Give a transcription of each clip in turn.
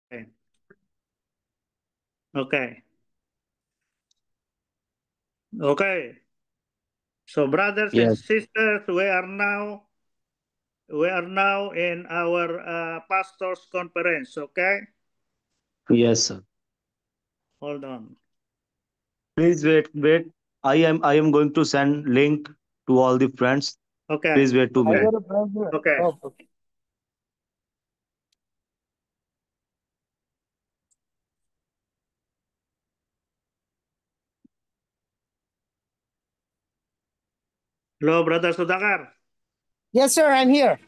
Okay. Okay. Okay. So, brothers and Yes. sisters, we are now in our pastors' conference. Okay. Yes, sir. Hold on. Please wait. I am going to send link to all the friends. Okay. Please wait 2 minutes. Okay. Okay. Okay. Hello, brother Sudhakar. Yes, sir, I'm here.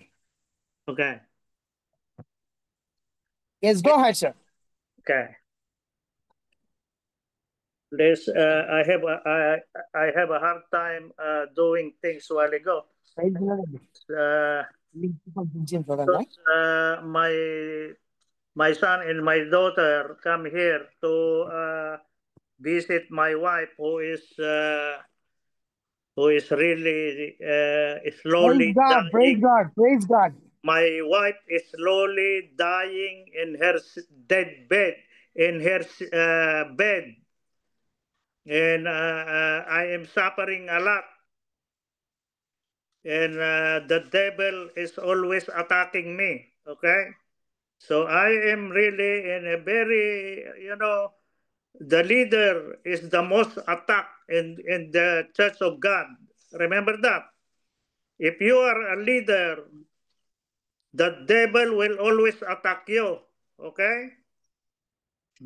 Okay. Yes, go ahead, sir. Okay. This I have a hard time doing things while ago. Uh, because my son and my daughter come here to visit my wife, who is really Praise slowly God, praise dying. God, praise God. My wife is slowly dying in her dead bed, in her bed, and I am suffering a lot. And the devil is always attacking me. Okay, so I am really in a very, the leader is the most attacked in the Church of God. Remember that. If you are a leader, the devil will always attack you. Okay?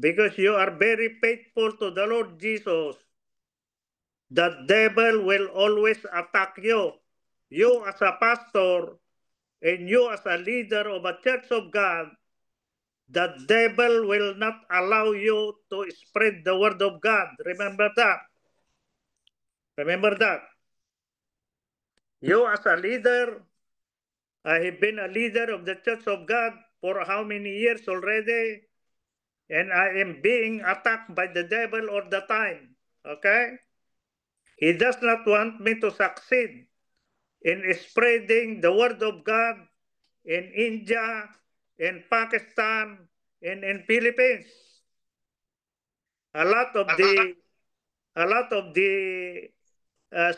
Because you are very faithful to the Lord Jesus. The devil will always attack you. You as a pastor and you as a leader of a church of God, the devil will not allow you to spread the word of God. Remember that. Remember that. You as a leader, I have been a leader of the Church of God for how many years already? And I am being attacked by the devil all the time. Okay? He does not want me to succeed in spreading the word of God in India, in Pakistan, and in Philippines. A lot of the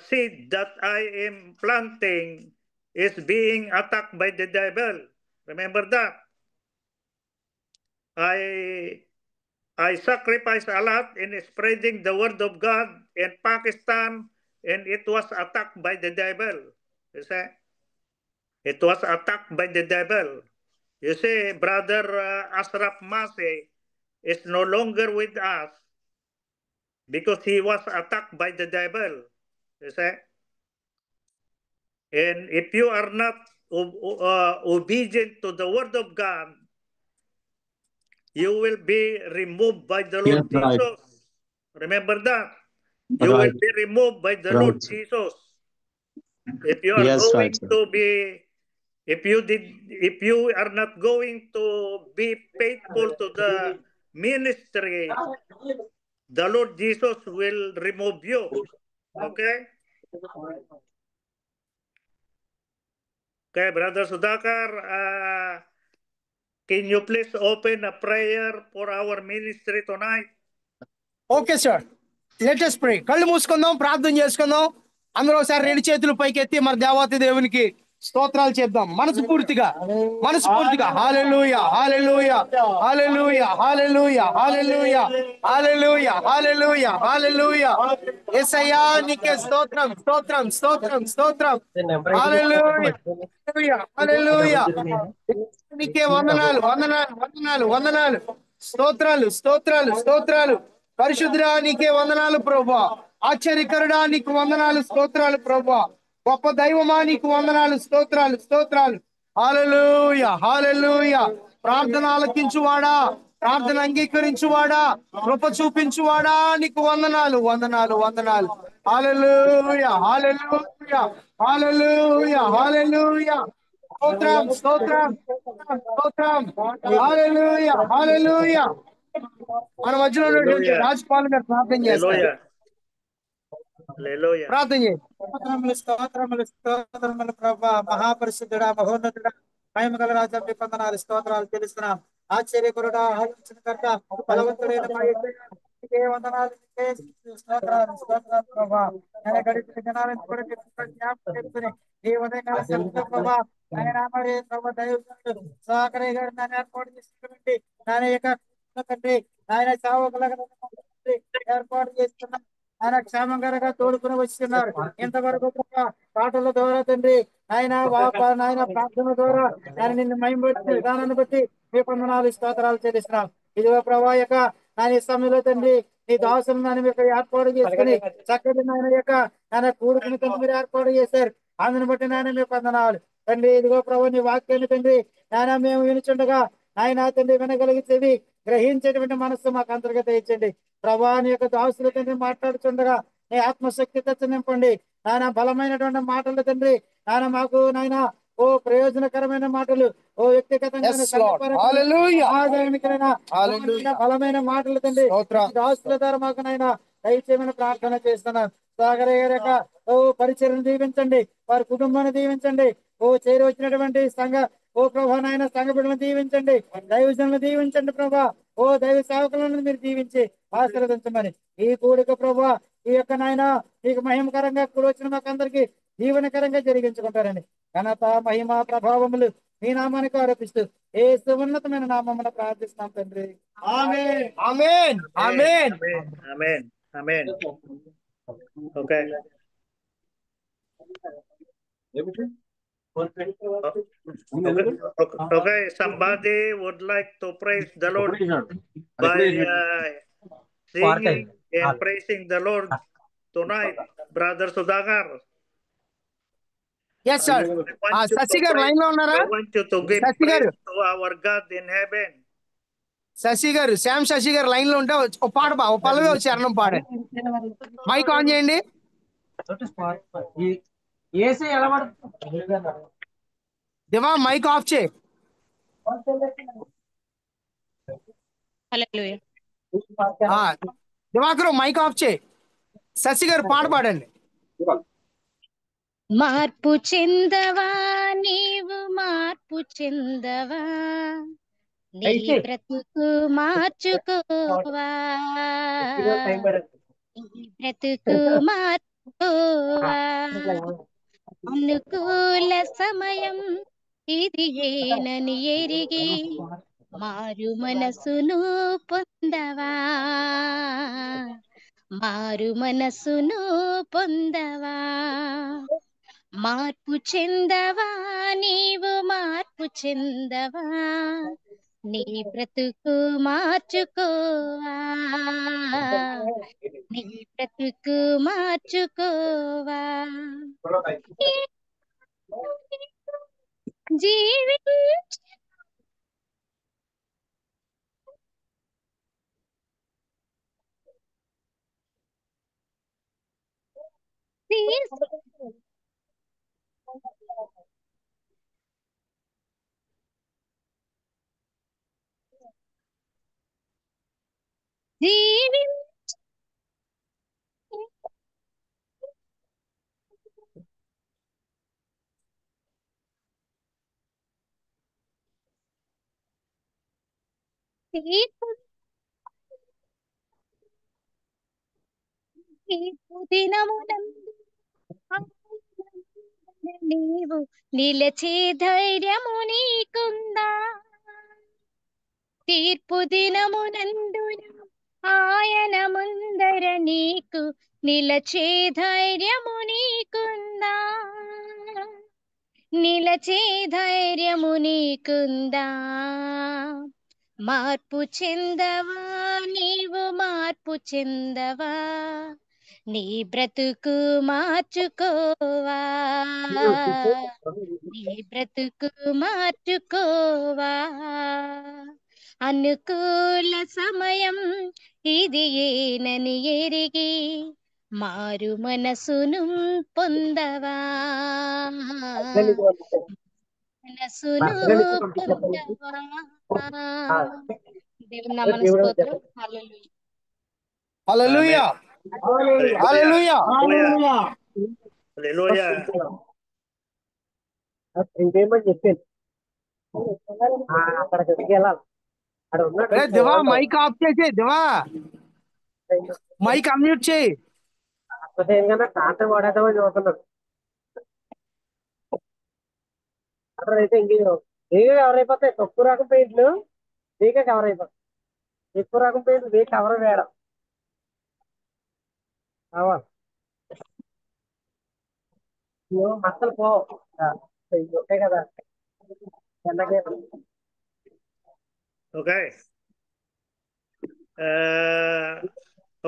seed that I am planting is being attacked by the devil. Remember that. I sacrificed a lot in spreading the word of God in Pakistan, and it was attacked by the devil. You see? It was attacked by the devil. You see, Brother Ashraf Masih is no longer with us because he was attacked by the devil. You see? And if you are not obedient to the word of God, you will be removed by the Yes, Lord right. Jesus. Remember that. You will Right. be removed by the Right, Lord sir. Jesus. If you are Yes, right, going sir. to be, if you are not going to be faithful to the ministry, the Lord Jesus will remove you. Okay? Okay, Brother Sudhakar, can you please open a prayer for our ministry tonight? Okay sir let us pray. కళ్ళు మూసుకుందాం, ప్రార్థన చేసుకుందాం. అందరూ ఒకసారి రెండు చేతులు పైకెత్తి మన దేవాతి దేవునికి స్తోత్రాలు చేద్దాం మనస్ఫూర్తిగా. హల్లెలూయా hallelujah hallelujah hallelujah hallelujah hallelujah hallelujah హల్లెలూయా. యేసయ్యా నీకే స్తోత్రం స్తోత్రం స్తోత్రం స్తోత్రం. హల్లెలూయా హల్లెలూయా హల్లెలూయా. నీకే వందనాలు వందనాలు వందనాలు వందనాలు. స్తోత్రాలు స్తోత్రాలు స్తోత్రాలు. పరిశుద్ధుడా నీకే వందనాలు ప్రభువా. ఆశ్చర్యకరుడా నీకు వందనాలు స్తోత్రాలు ప్రభువా. గొప్ప దైవమా నీకు వందనాలు స్తోత్రాలు స్తోత్రాలు. హల్లెలూయా హల్లెలూయా. ప్రార్థన ఆలకించువాడా, ప్రార్థన అంగీకరించువాడా, కృప చూపించువాడా నీకు వందనాలు వందనాలు వందనాలు. హల్లెలూయా హల్లెలూయా హల్లెలూయా హల్లెలూయా. స్తోత్రం స్తోత్రం స్తోత్రం. హల్లెలూయా హల్లెలూయా. మన మధ్యలో ఉన్నటువంటి Hallelujah. రాజపాల్ గారు ప్రార్థన చేస్తారు. Hallelujah. Hallelujah. ప్రార్థన చేయండి. స్తోత్రములు స్తోత్రములు స్తోత్రములు ప్రభా. మహాపరిశుద్ధుడా మహోన్నతుడా మహిమ గల రాజా మీ వందనాలు స్తోత్రాలు తెలుస్తున్నాం. ఆశ్చర్యకరుడా, ఆలోచనకర్త, బలవంతుడైన మా యేసయ్య, నీకే వందనాలు, నీకే స్తోత్రాలు, స్తోత్రాలు ప్రభా. ఆయన గడిచిన దినాలను కూడా మీరు జ్ఞాపకం చేసుకుని ఈ ఉదయకాల సమయంలో ప్రభా, ఆయన మరి ప్రభా దైవజనుడు సుధాకరయ్య గారు నన్ను ఏర్పాటు చేసినటువంటి ఆయన యొక్క తండ్రి, ఆయన సేవకులుగా ఏర్పాటు చేస్తున్న ఆయన క్షేమంగా తోడుకుని వస్తున్నారు. ఇంతవరకు ప్రభా పాటల ద్వారా తండ్రి, ఆయన నాయన ప్రార్థన ద్వారా ఆయన నిన్ను మహిమపరిచిన విధానాన్ని బట్టి మీ వందనాలు, స్తోత్రాలు చెల్లిస్తున్నాం. ఇదిగో ప్రభా యొక్క ఆయన ఈ సమయంలో తండ్రి, నీ దాసులను నాయన మీకు ఏర్పాటు చేసుకుని చక్కటి నాయన యొక్క ఆయన కూడుకుని తండ్రి మీరు ఏర్పాటు చేశారు. అందుని బట్టి నాయన మీకు వందనాలు తండ్రి. ఇదిగో ప్రభు నీ వాక్యాన్ని తండ్రి నాయన మేము వినుచుండగా ఆయన తండ్రి వినగలిగించేది గ్రహించేటువంటి మనస్సు మాకు అంతర్గత ఇచ్చండి ప్రభా. నీ యొక్క దాసులు తండ్రి మాట్లాడుచుండగా నీ ఆత్మశక్తి తెచ్చి నింపండి నాయన. బలమైనటువంటి మాటలు తండ్రి నాయన మాకు నాయన ఓ ప్రయోజనకరమైన మాటలు, ఓ వ్యక్తిగతంగా బలమైన మాటలు తండ్రి దాసుల ద్వారా మాకు నాయన దయచేయమని ప్రార్థన చేస్తున్నాను. సాగరయ్య గారి యొక్క ఓ పరిచయం దీవించండి, వారి కుటుంబాన్ని దీవించండి, ఓ చేరి వచ్చినటువంటి సంఘ ఓ ప్రభా నాయన సంఘ బిడ్డలను దీవించండి, దైవజనులను దీవించండి ప్రభా. ఓ దైవ సేవకులను మీరు దీవించి ఆశీర్వదించమని ఈ కూడిక ప్రభా ఈ యొక్క నాయన మీకు మహిమకరంగా కూడి వచ్చిన మాకు అందరికి జీవనకరంగా జరిగించుకుంటారని ఘనత మహిమ ప్రభావములు మీ నామానికి ఆరోపిస్తూ ఏ సున్నతమైన నామమున ప్రార్థిస్తున్నాం తండ్రి. ఆమేన్, ఆమేన్, ఆమేన్, ఆమేన్, ఆమేన్. Okay. Okay, somebody would like to praise the Lord by singing and praising the Lord tonight, Brother Sudhakar. Yes sir. Sashi garu line లో ఉన్నారా? I want you to give Shashi గారు, praise to our God in heaven. Shashi గారు, Shyam Shashi garu line లో ఉంటే ఓ పాట ఓ పల్లవి వచ్చి అన్నం పాడండి. మైక్ ఆన్ చేయండి. దివా మైక్ ఆఫ్ చేయి. దివాకరు మైక్ ఆఫ్ చేయి. శశి గారు పాట పాడండి. మార్పు చెందవా నీవు, మార్పు చెందవా, నీ బ్రతుకు మార్చుకోవా, నీ బ్రతుకు మార్చుకోవా. అనుకూల సమయం ఇది ఏనని ఎరిగి మారు మనసును పొందవా, మారు మనసును పొందవా. మార్పు చెందవా నీవు, మార్పు చెందవా, నీ బ్రతుకు మార్చుకోవా, నీ బ్రతుకు మార్చుకోవా. జీవించ నీవు నిలచే ధైర్యము నీకుందా, తీర్పు దినమునందున ఆయన ముందర నీకు నిలచే ధైర్యము నీకుందా, నిలచే ధైర్యము నీకుందా. మార్పు చెందవా నీవు, మార్పు చెందవా, నీ బ్రతుకు మార్చుకోవా, నీ బ్రతుకు మార్చుకోవా. అనుకూల సమయం ఇది ఏనని ఎరిగి మారు మనసును పొందవా, మనసును పొందవా. దేవుని నామమున స్తోత్రం. హల్లెలూయా, హల్లెలూయా, హల్లెలూయా, హల్లెలూయా. Hallelujah. ఇంకేమని చెప్పాను అక్కడికి వెళ్ళాలి. దివా మైక్ ఆఫ్ చేసి దివా మైక్ అన్మ్యూట్ చేయి. వాడేద్దామని చూస్తున్నాడు. అయితే నీకే కవర్ అయిపోతాయి. తక్కువ రకం పెయింట్లు నీకే కవర్ అయిపోతాయి. ఎక్కువ రకం పెయింట్లు నీకు కవర్ వేయడం కావాలి. మక్కలు పోవు ఉంటాయి కదా ఎండకే. Okay.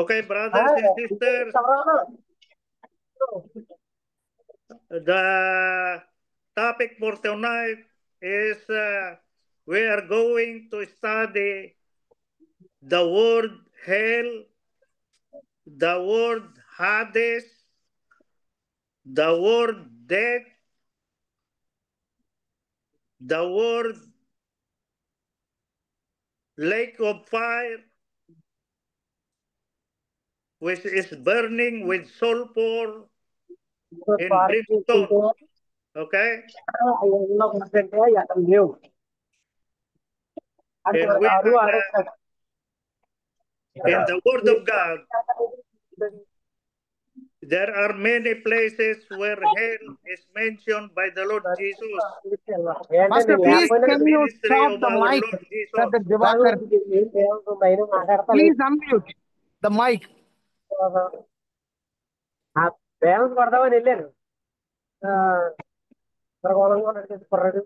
Okay, brothers and sisters, the topic for tonight is we are going to study the word hell, the word Hades, the word death, the word lake of fire, which is burning with sulfur and brimstone. Okay? లేవు And we in the word of God, there are many places where hell is mentioned by the Lord Jesus. Pastor, please can you Ministry stop of the our mic? Lord Jesus. Brother Divakar, please unmute the mic. Balance పడదామని వెళ్ళాను. గందరగోళంగా నడిచేది కుర్రాడు.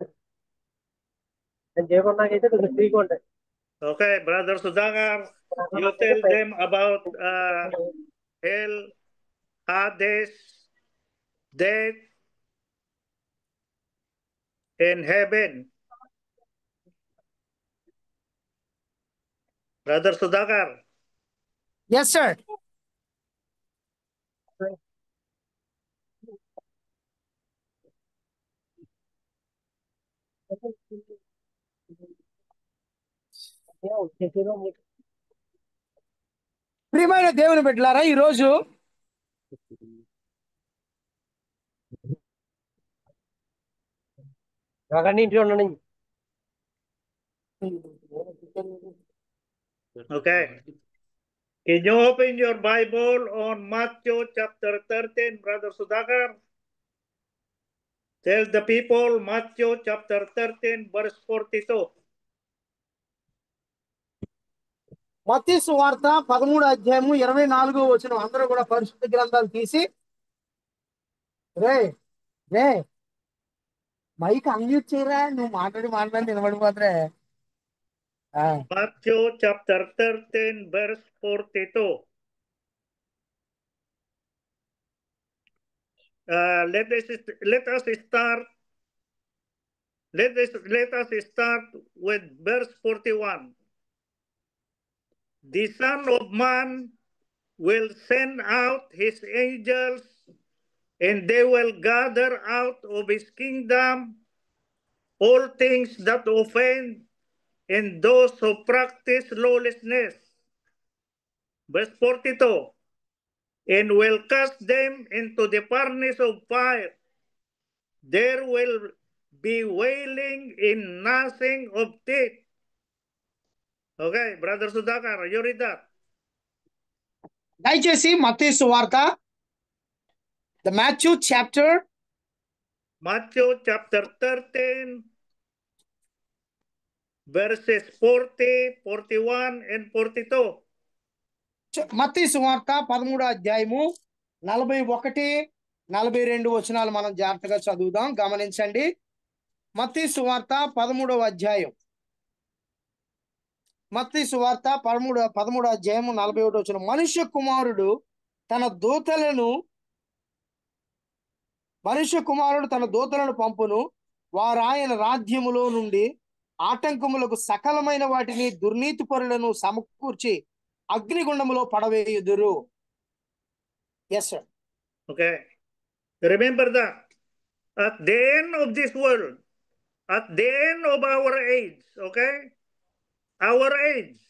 నేను చేయకున్నాకైతే కొంచెం ఫ్రీగా ఉంటాయి. Okay, Brother Sudhakar, you tell them about hell, Hades, death, and heaven. Brother Sudhakar. Yes, sir. ప్రియమైన దేవుని బిడ్డలారా, ఈరోజు ఒకటి ఇంట్లో ఉండండి. Okay. Can you open your Bible on Matthew chapter 13, Brother Sudhakar? Tell the people Matthew chapter 13, verse 42. మత్తయి సువార్త 13 అధ్యాయము 24 అందరూ కూడా పరిశుద్ధ గ్రంథాలు తీసి రే రే మైక్ అన్మ్యూట్ చేయరా, నువ్వు మాట్లాడి నిలబడిపోతురే. Matthew chapter 13, verse 42. Let us start with verse 41. The Son of Man will send out his angels, and they will gather out of his kingdom all things that offend and those who practice lawlessness. Verse 42. And will cast them into the furnace of fire. There will be wailing and gnashing of teeth. Okay, Brother Sudhakar, you read that. దయచేసి మత్తయి సువార్త Matthew chapter 13, verses 40, 41, and 42. మత్తయి సువార్త 13 41 42 మనం జాగ్రత్తగా చదువుదాం, గమనించండి. మత్తయి సువార్త 13వ అధ్యాయం 13 మనుష్య కుమారుడు తన దూతలను పంపును, వారు ఆయన రాజ్యములో నుండి ఆటంకములకు సకలమైన వాటిని దుర్నీతి పరులను సమకూర్చి అగ్నిగుండములో పడవేయుదురు. Yes, sir. Okay. Remember that at the end of this world, at the end of our age, okay? Our age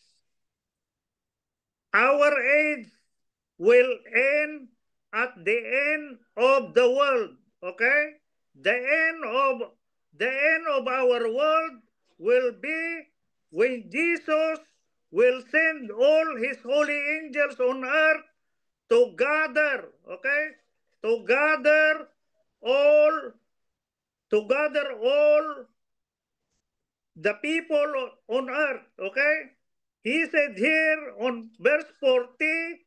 will end at the end of the world, okay? The end of our world will be when Jesus will send all his holy angels on earth to gather, okay, to gather all the people on earth, okay? He said here on verse 40,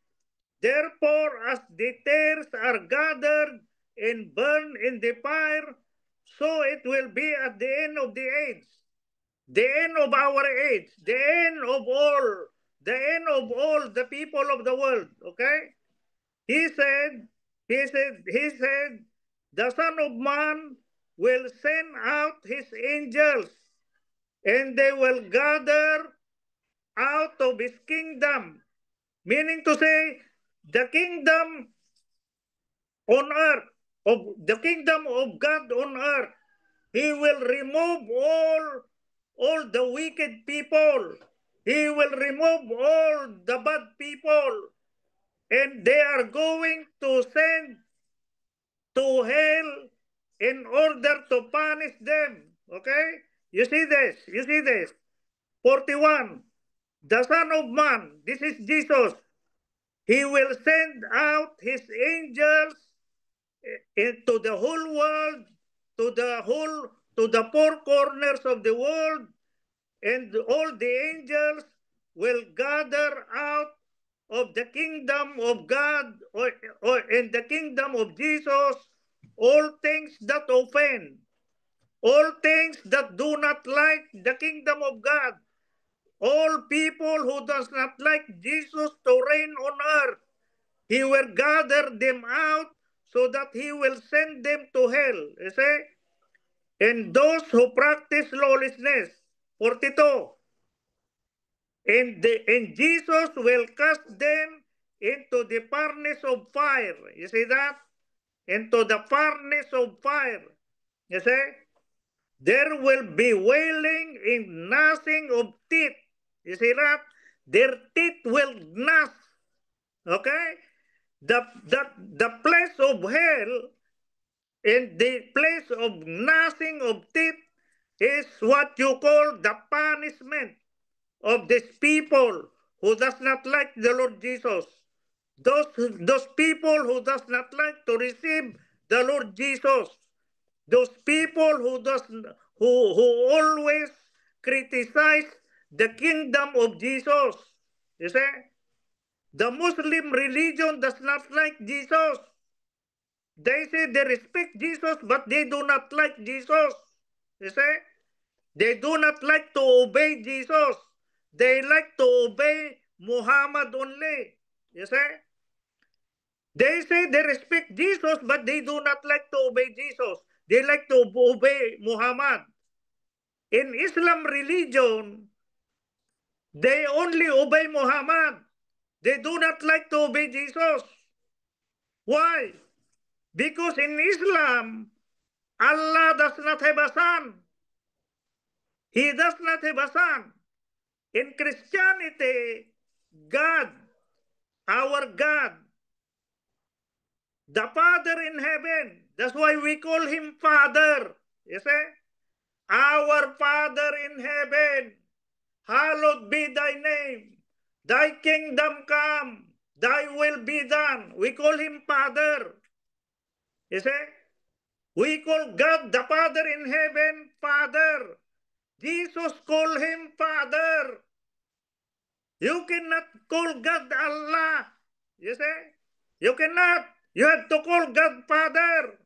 therefore as the tares are gathered and burned in the fire, so it will be at the end of the age, the end of our age, the end of all the people of the world, okay? He said, the Son of Man will send out his angels and they will gather out of his kingdom. Meaning to say, the kingdom on earth, of the kingdom of God on earth, he will remove all the wicked people. He will remove all the bad people. And they are going to send to hell in order to punish them. Okay? You see this. 41. The Son of Man, this is Jesus. He will send out his angels into the whole world, to the four corners of the world, and all the angels will gather out of the kingdom of God or in the kingdom of Jesus all things that offend, all things that do not like the kingdom of God, all people who does not like Jesus to reign on earth. He will gather them out so that he will send them to hell. You see? And those who practice lawlessness, 42. And Jesus will cast them into the furnace of fire. You see that? Into the furnace of fire. You see? There will be wailing and gnashing of teeth. You see that? Their teeth will gnash. Okay? The place of hell and the place of gnashing of teeth is what you call the punishment of these people who does not like the Lord Jesus. Those people who does not like to receive the Lord Jesus. Those people who always criticize the kingdom of Jesus. You see? The Muslim religion does not like Jesus. They say they respect Jesus, but they do not like Jesus. You see? They do not like to obey Jesus. They like to obey Muhammad only. You see? They say they respect Jesus, but they do not like to obey Jesus. They like to obey Muhammad. In Islam religion, they only obey Muhammad. They do not like to obey Jesus. Why? Because in Islam, Allah does not have a son. He does not have a son. In Christianity, God, our God, the Father in heaven, that's why we call him Father. You see? Our Father in heaven, hallowed be thy name. Thy kingdom come, thy will be done. We call him Father. You see? We call God the Father in heaven, Father. Jesus called him Father. You cannot call God Allah. You see? You cannot. You have to call God Father.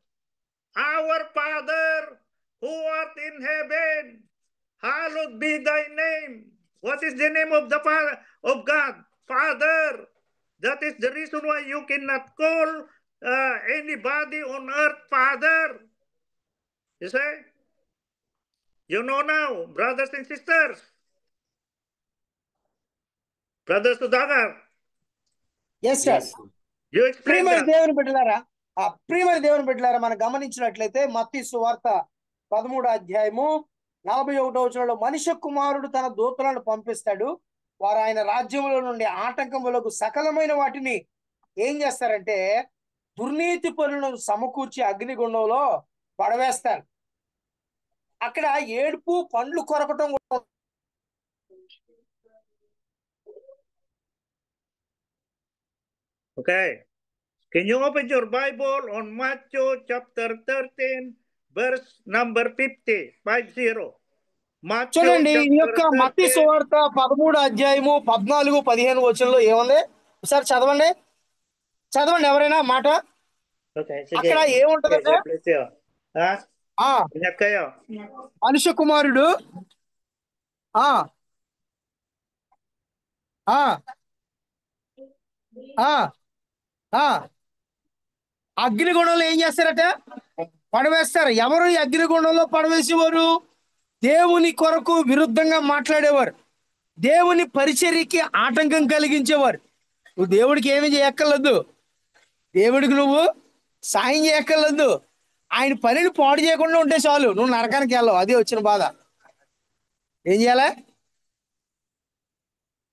Our Father who art in heaven, hallowed be thy name. What is the name of the Father of God? Father. That is the reason why you cannot call anybody on earth Father. You see? You know now, brothers and sisters. Brother Sudhakar, yes sir you explain ప్రియమైన that. దేవుని బిడ్డలారా ప్రియమైన దేవుని బిడ్డలారా మనం గమనించినట్లయితే మత్తయి సువార్త 13వ అధ్యాయము 41వ వచనంలో మనుష్య కుమారుడు తన దూతలను పంపిస్తాడు, వారు ఆయన రాజ్యములో నుండి ఆటంకములకు సకలమైన వాటిని ఏం చేస్తారంటే దుర్నీతి పనులను సమకూర్చి అగ్నిగుండంలో పడవేస్తారు. అక్కడ ఏడుపు పండ్లు కొరకటం Okay. Can you open your Bible on Matthew chapter 13, verse number 50? 50. Matthew చూడండి ఈ chapter యొక్క మత్తయి 13. సువార్త 13 అధ్యాయము 14, 15 వచనంలో ఏముంది ఒకసారి చదవండి. చదవండి ఎవరైనా మాట. Okay, sige. అక్కడ ఏముంటదంటే God bless you. Ha? ఆ Ingat kayo. మనుష్య కుమారుడు ఆ ఆ ఆ ఆ అగ్నిగుండంలో ఏం చేస్తారట? పడవేస్తారు. ఎవరు ఈ అగ్నిగుండంలో పడవేసేవారు? దేవుని కొరకు విరుద్ధంగా మాట్లాడేవారు, దేవుని పరిచర్యకి ఆటంకం కలిగించేవారు. నువ్వు దేవుడికి ఏమి చేయక్కర్లేదు, దేవుడికి నువ్వు సాయం చేయక్కర్లేదు. ఆయన పనిని పాడు చేయకుండా ఉంటే చాలు, నువ్వు నరకానికి వెళ్ళవు. అదే వచ్చిన బాధ. ఏం చేయాలి?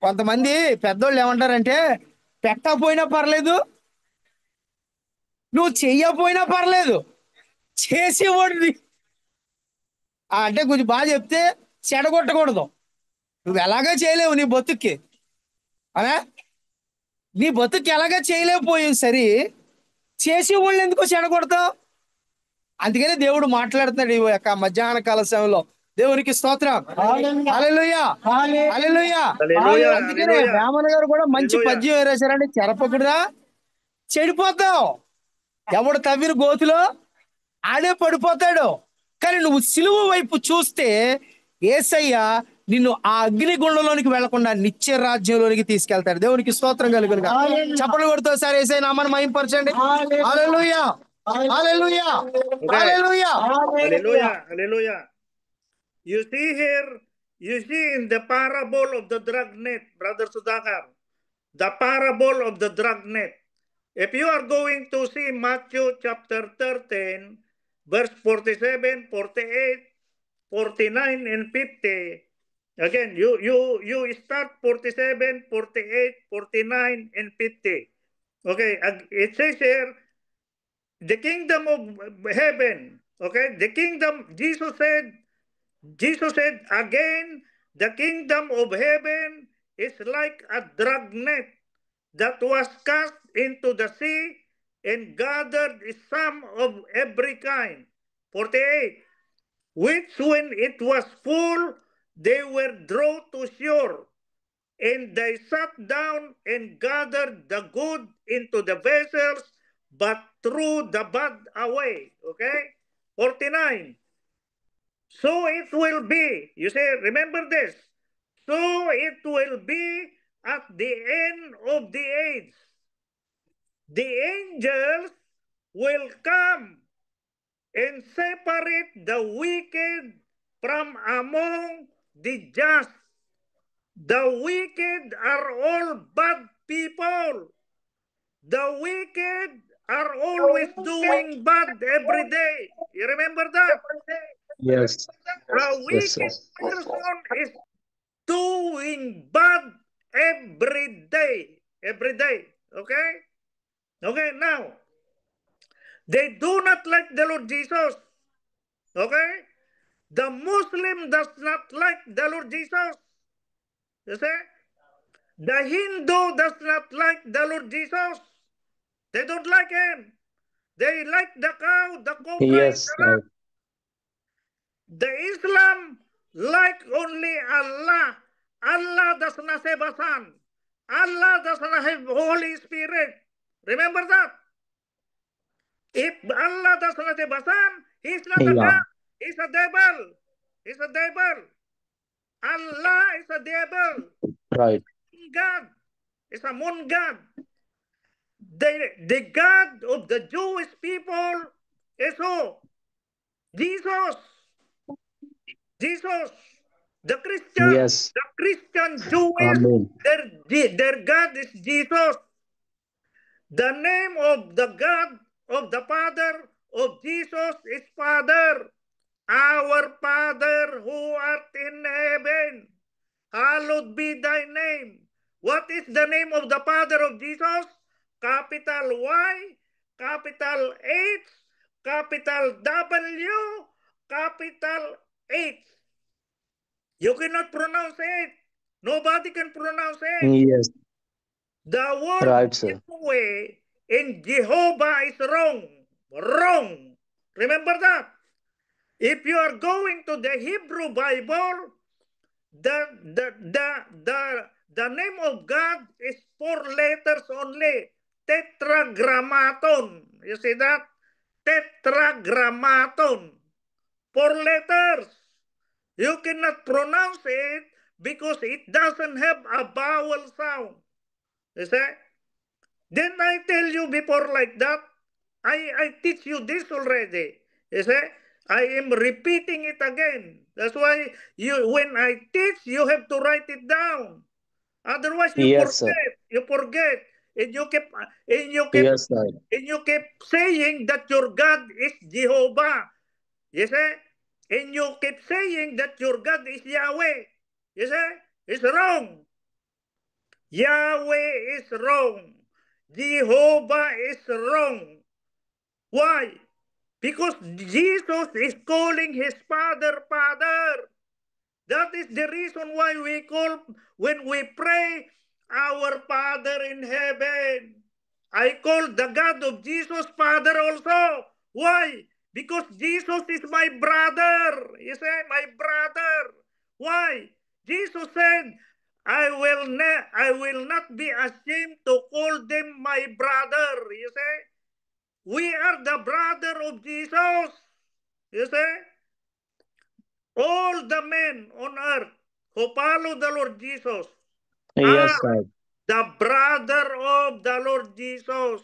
కొంతమంది పెద్దోళ్ళు ఏమంటారంటే, పెట్టకపోయినా పర్లేదు, నువ్వు చెయ్యకపోయినా పర్లేదు, చేసేవాడిని అంటే కొంచెం బాగా చెప్తే చెడగొట్టకూడదు. నువ్వు ఎలాగా చేయలేవు నీ బతుక్కి, అనా నీ బతుక్కి ఎలాగా చేయలేకపోయావు సరే, చేసేవాళ్ళు ఎందుకో చెడగొడతావు? అందుకనే దేవుడు మాట్లాడుతున్నాడు ఈ యొక్క మధ్యాహ్న కాల సమయంలో. దేవునికి స్తోత్రం. హల్లెలూయా, హల్లెలూయా. Hallelujah. అందుకనే Hallelujah. బ్రాహ్మణ గారు కూడా మంచి హల్లెలూయా. పద్యం వేరేశారంటే, చెరపకుడురా చెడిపోతావు, ఎవడు తవ్విన గోతులో ఆడే పడిపోతాడు. కానీ నువ్వు సిలువ వైపు చూస్తే యేసయ్య నిన్ను ఆ అగ్నిగుండంలోనికి వెళ్లకుండా నిత్య రాజ్యంలోనికి తీసుకెళ్తాడు. దేవునికి స్తోత్రం కలుగును గాక. చప్పట్లు కొడుతూ సార్ యేసయ్య నామాన్ని మహిమపరచండి. హల్లెలూయా, హల్లెలూయా, Okay. Hallelujah. Hallelujah. Hallelujah. You see here, you see in the parable of the dragnet, Brother Sudhakar, the parable of the dragnet. If you are going to see Matthew chapter 13, verse 47, 48, 49, and 50, again, you start 47, 48, 49, and 50. Okay, it says here, the kingdom of heaven, okay, the kingdom, Jesus said again, the kingdom of heaven is like a dragnet that was cast into the sea and gathered some of every kind. 48. Which when it was full, they were drawn to shore, and they sat down and gathered the good into the vessels, but threw the bad away. Okay? 49. So it will be, you say, remember this. So it will be at the end of the age. The angels will come and separate the wicked from among the just. The wicked are all bad people. The wicked are always doing bad every day. You remember that? Yes. A wicked person is doing bad every day. Every day. Okay? Okay, now, they do not like the Lord Jesus. Okay? The Muslim does not like the Lord Jesus. You see? The Hindu does not like the Lord Jesus. They don't like him. They like the cow, the cobra, Yes. and the rat. The Islam like only Allah. Allah does not have a son. Allah does not have Holy Spirit. Remember that? If Allah does not have a son, he's not a Yeah. God. He's a devil. He's a devil. Allah is a devil. Right. God is a moon God. The God of the Jewish people is who? Jesus. Jesus. The Christian. Yes. The Christian Jewish. Amen. Their God is Jesus. The name of the God of the Father of Jesus is Father. Our Father who art in heaven, hallowed be thy name. What is the name of the Father of Jesus? Capital Y, capital H, capital W, capital H. You cannot pronounce it. Nobody can pronounce it. Yes. The word Right, sir. Yahweh in Jehovah is wrong. Wrong. Remember that. If you are going to the Hebrew Bible, the the the the the name of God is 4 letters only. Tetragrammaton. You see that? Tetragrammaton. 4 letters. You cannot pronounce it because it doesn't have a vowel sound. You see? Didn't I tell you before like that? I teach you this already. You see? I am repeating it again. That's why when I teach, you have to write it down. Otherwise, you Yes, sir. forget. You forget. And you keep Yes, sir. saying that your God is Jehovah. You see? And you keep saying that your God is Yahweh. You see? It's wrong. Yahweh is wrong. Jehovah is wrong. Why? Because Jesus is calling his Father, Father. That is the reason why we call, when we pray, our Father in heaven. I call the God of Jesus Father also. Why? Because Jesus is my brother. You say, my brother. Why? Jesus said, I will not be ashamed to call them my brother. You say, we are the brother of Jesus. You say, all the men on earth who follow the Lord Jesus Yes, are sir. the brother of the Lord Jesus.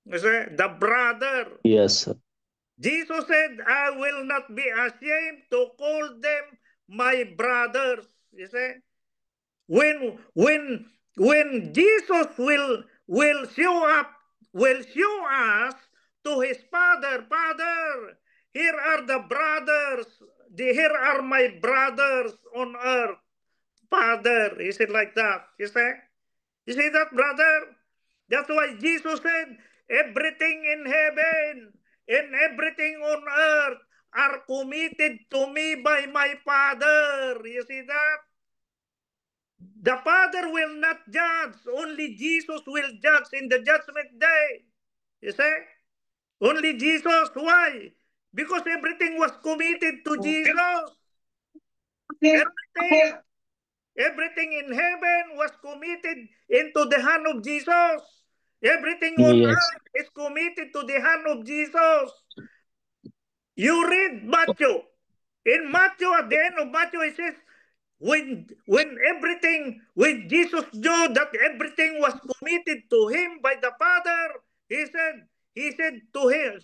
You see, the brother. Yes, sir. Jesus said, I will not be ashamed to call them my brothers. You see, when Jesus will show up, will show us to his Father, Father, here are the brothers, here are my brothers on earth, Father. Is it like that? You see? You see that, brother? That's why Jesus said, everything in heaven and everything on earth are committed to me by my Father. You see that? The Father will not judge. Only Jesus will judge in the judgment day. You see? Only Jesus. Why? Because everything was committed to Jesus. Everything. Everything in heaven was committed into the hand of Jesus. Everything on Yes. earth is committed to the hand of Jesus. You read Matthew. In Matthew, at the end of Matthew, it says, when Jesus knew that everything was committed to him by the Father, he said to him,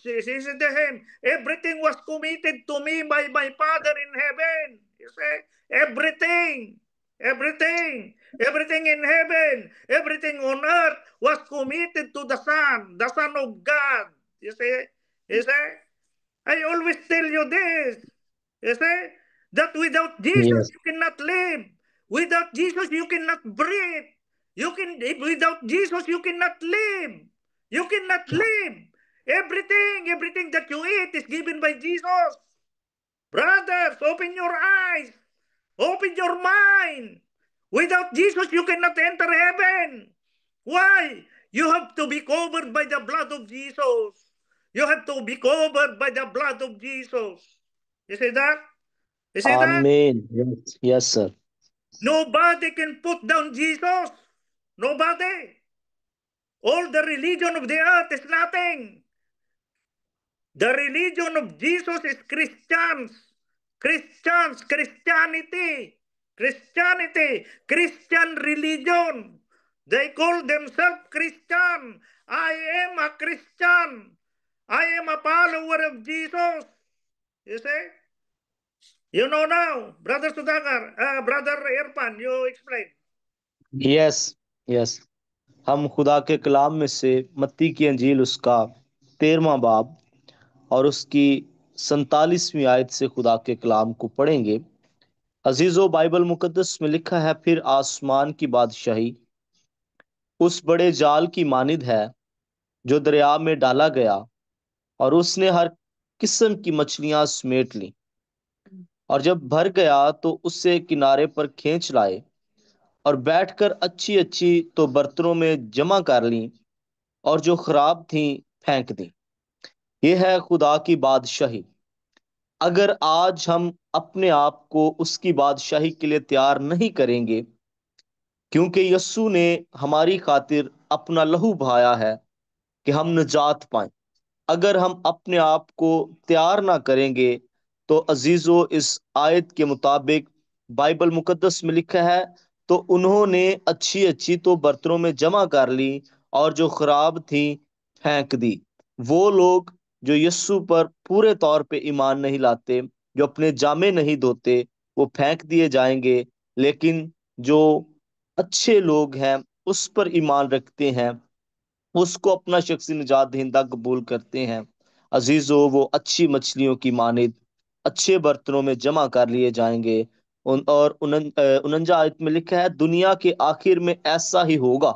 everything was committed to me by my Father in heaven. You say, everything, everything in heaven, everything on earth was committed to the Son of God. You see, I always tell you this. You see? That without Jesus Yes. you cannot live. Without Jesus you cannot breathe. Without Jesus you cannot live. You cannot live. Everything that you eat is given by Jesus. Brothers, open your eyes. Open your mind. Without Jesus you cannot enter heaven. Why? You have to be covered by the blood of Jesus. You have to be covered by the blood of Jesus. You see that? You see that? Amen. Yes. Yes, sir. Nobody can put down Jesus. Nobody. All the religion of the earth is nothing. The religion of Jesus is Christians. Christianity. Christian religion. They call themselves Christian. I am a Christian. I am a follower of Jesus. You see? You know now, Brother Sudhakar, Brother Irfan, you explain. Yes yes हम खुदा के कलाम में से मत्ती की अंजील उसका 13वां बाब और उसकी 47वीं आयत से खुदा के कलाम को पढ़ेंगे। अजीजो, बाइबल मुकद्दस में लिखा है, फिर आसमान की बादशाही उस बड़े जाल की मानिद है जो दरिया में डाला गया, और उसने हर किस्म की मछलियां समेट ली, और जब भर गया तो उससे किनारे पर खींच लाए। اور بیٹھ کر اچھی اچھی تو برتنوں میں جمع کر لیں اور جو خراب تھیں پھینک دیں۔ یہ ہے خدا کی بادشاہی۔ اگر آج ہم اپنے آپ کو اس کی بادشاہی کے لیے تیار نہیں کریں گے، کیونکہ یسوع نے ہماری خاطر اپنا لہو بہایا ہے کہ ہم نجات پائیں، اگر ہم اپنے آپ کو تیار نہ کریں گے تو عزیزو، اس آیت کے مطابق بائبل مقدس میں لکھا ہے تو انہوں نے اچھی اچھی تو برتنوں میں جمع کر لی اور جو خراب تھی پھینک دی۔ وہ لوگ جو یسوع پر پورے طور پہ ایمان نہیں لاتے، جو اپنے جامے نہیں دھوتے، وہ پھینک دیے جائیں گے، لیکن جو اچھے لوگ ہیں، اس پر ایمان رکھتے ہیں، اس کو اپنا شخصی نجات دہندہ قبول کرتے ہیں، عزیزو، وہ اچھی مچھلیوں کی مانند اچھے برتنوں میں جمع کر لیے جائیں گے۔ اور 49 آیت میں لکھا ہے، دنیا کے آخر میں ایسا ہی ہوگا،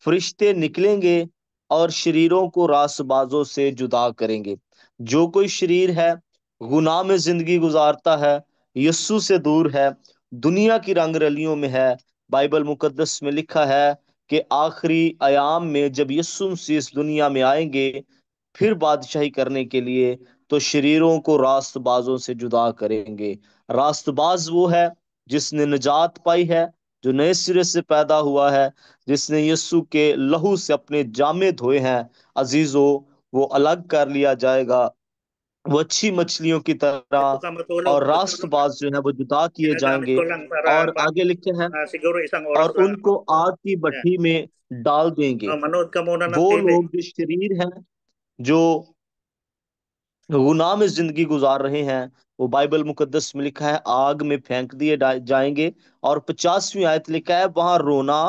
فرشتے نکلیں گے اور شریروں کو راست بازوں سے جدا کریں گے۔ جو کوئی شریر ہے، گناہ میں زندگی گزارتا ہے، یسوع سے دور ہے، دنیا کی رنگ رلیوں میں ہے، بائبل مقدس میں لکھا ہے کہ آخری ایام میں جب یسوع مسیح اس دنیا میں آئیں گے پھر بادشاہی کرنے کے لیے، تو شریروں کو راست بازوں سے جدا کریں گے۔ راست باز وہ ہے جس نے نجات پائی ہے، جو نئے سرے سے پیدا ہوا ہے، جس نے یسوع کے لہو سے اپنے جامے دھوئے ہیں۔ عزیزو، وہ الگ کر لیا جائے گا، وہ اچھی مچھلیوں کی طرح، Ito ka matulog, اور راست matulog ka. باز جو ہے وہ جدا کیے جائیں Ginagamit گے۔ ko lang para اور آگے لکھے ہیں، siguro isang اور oras lang ان ako. کو آگ کی Yeah. بھٹی میں ڈال دیں گے۔ Manood ka muna ng وہ TV. لوگ جو شریر ہیں، جو گناہ میں زندگی گزار رہے ہیں، وہ بائبل مقدس میں لکھا ہے آگ میں پھینک دیے جائیں گے۔ اور 50ویں آیت لکھا ہے وہاں رونا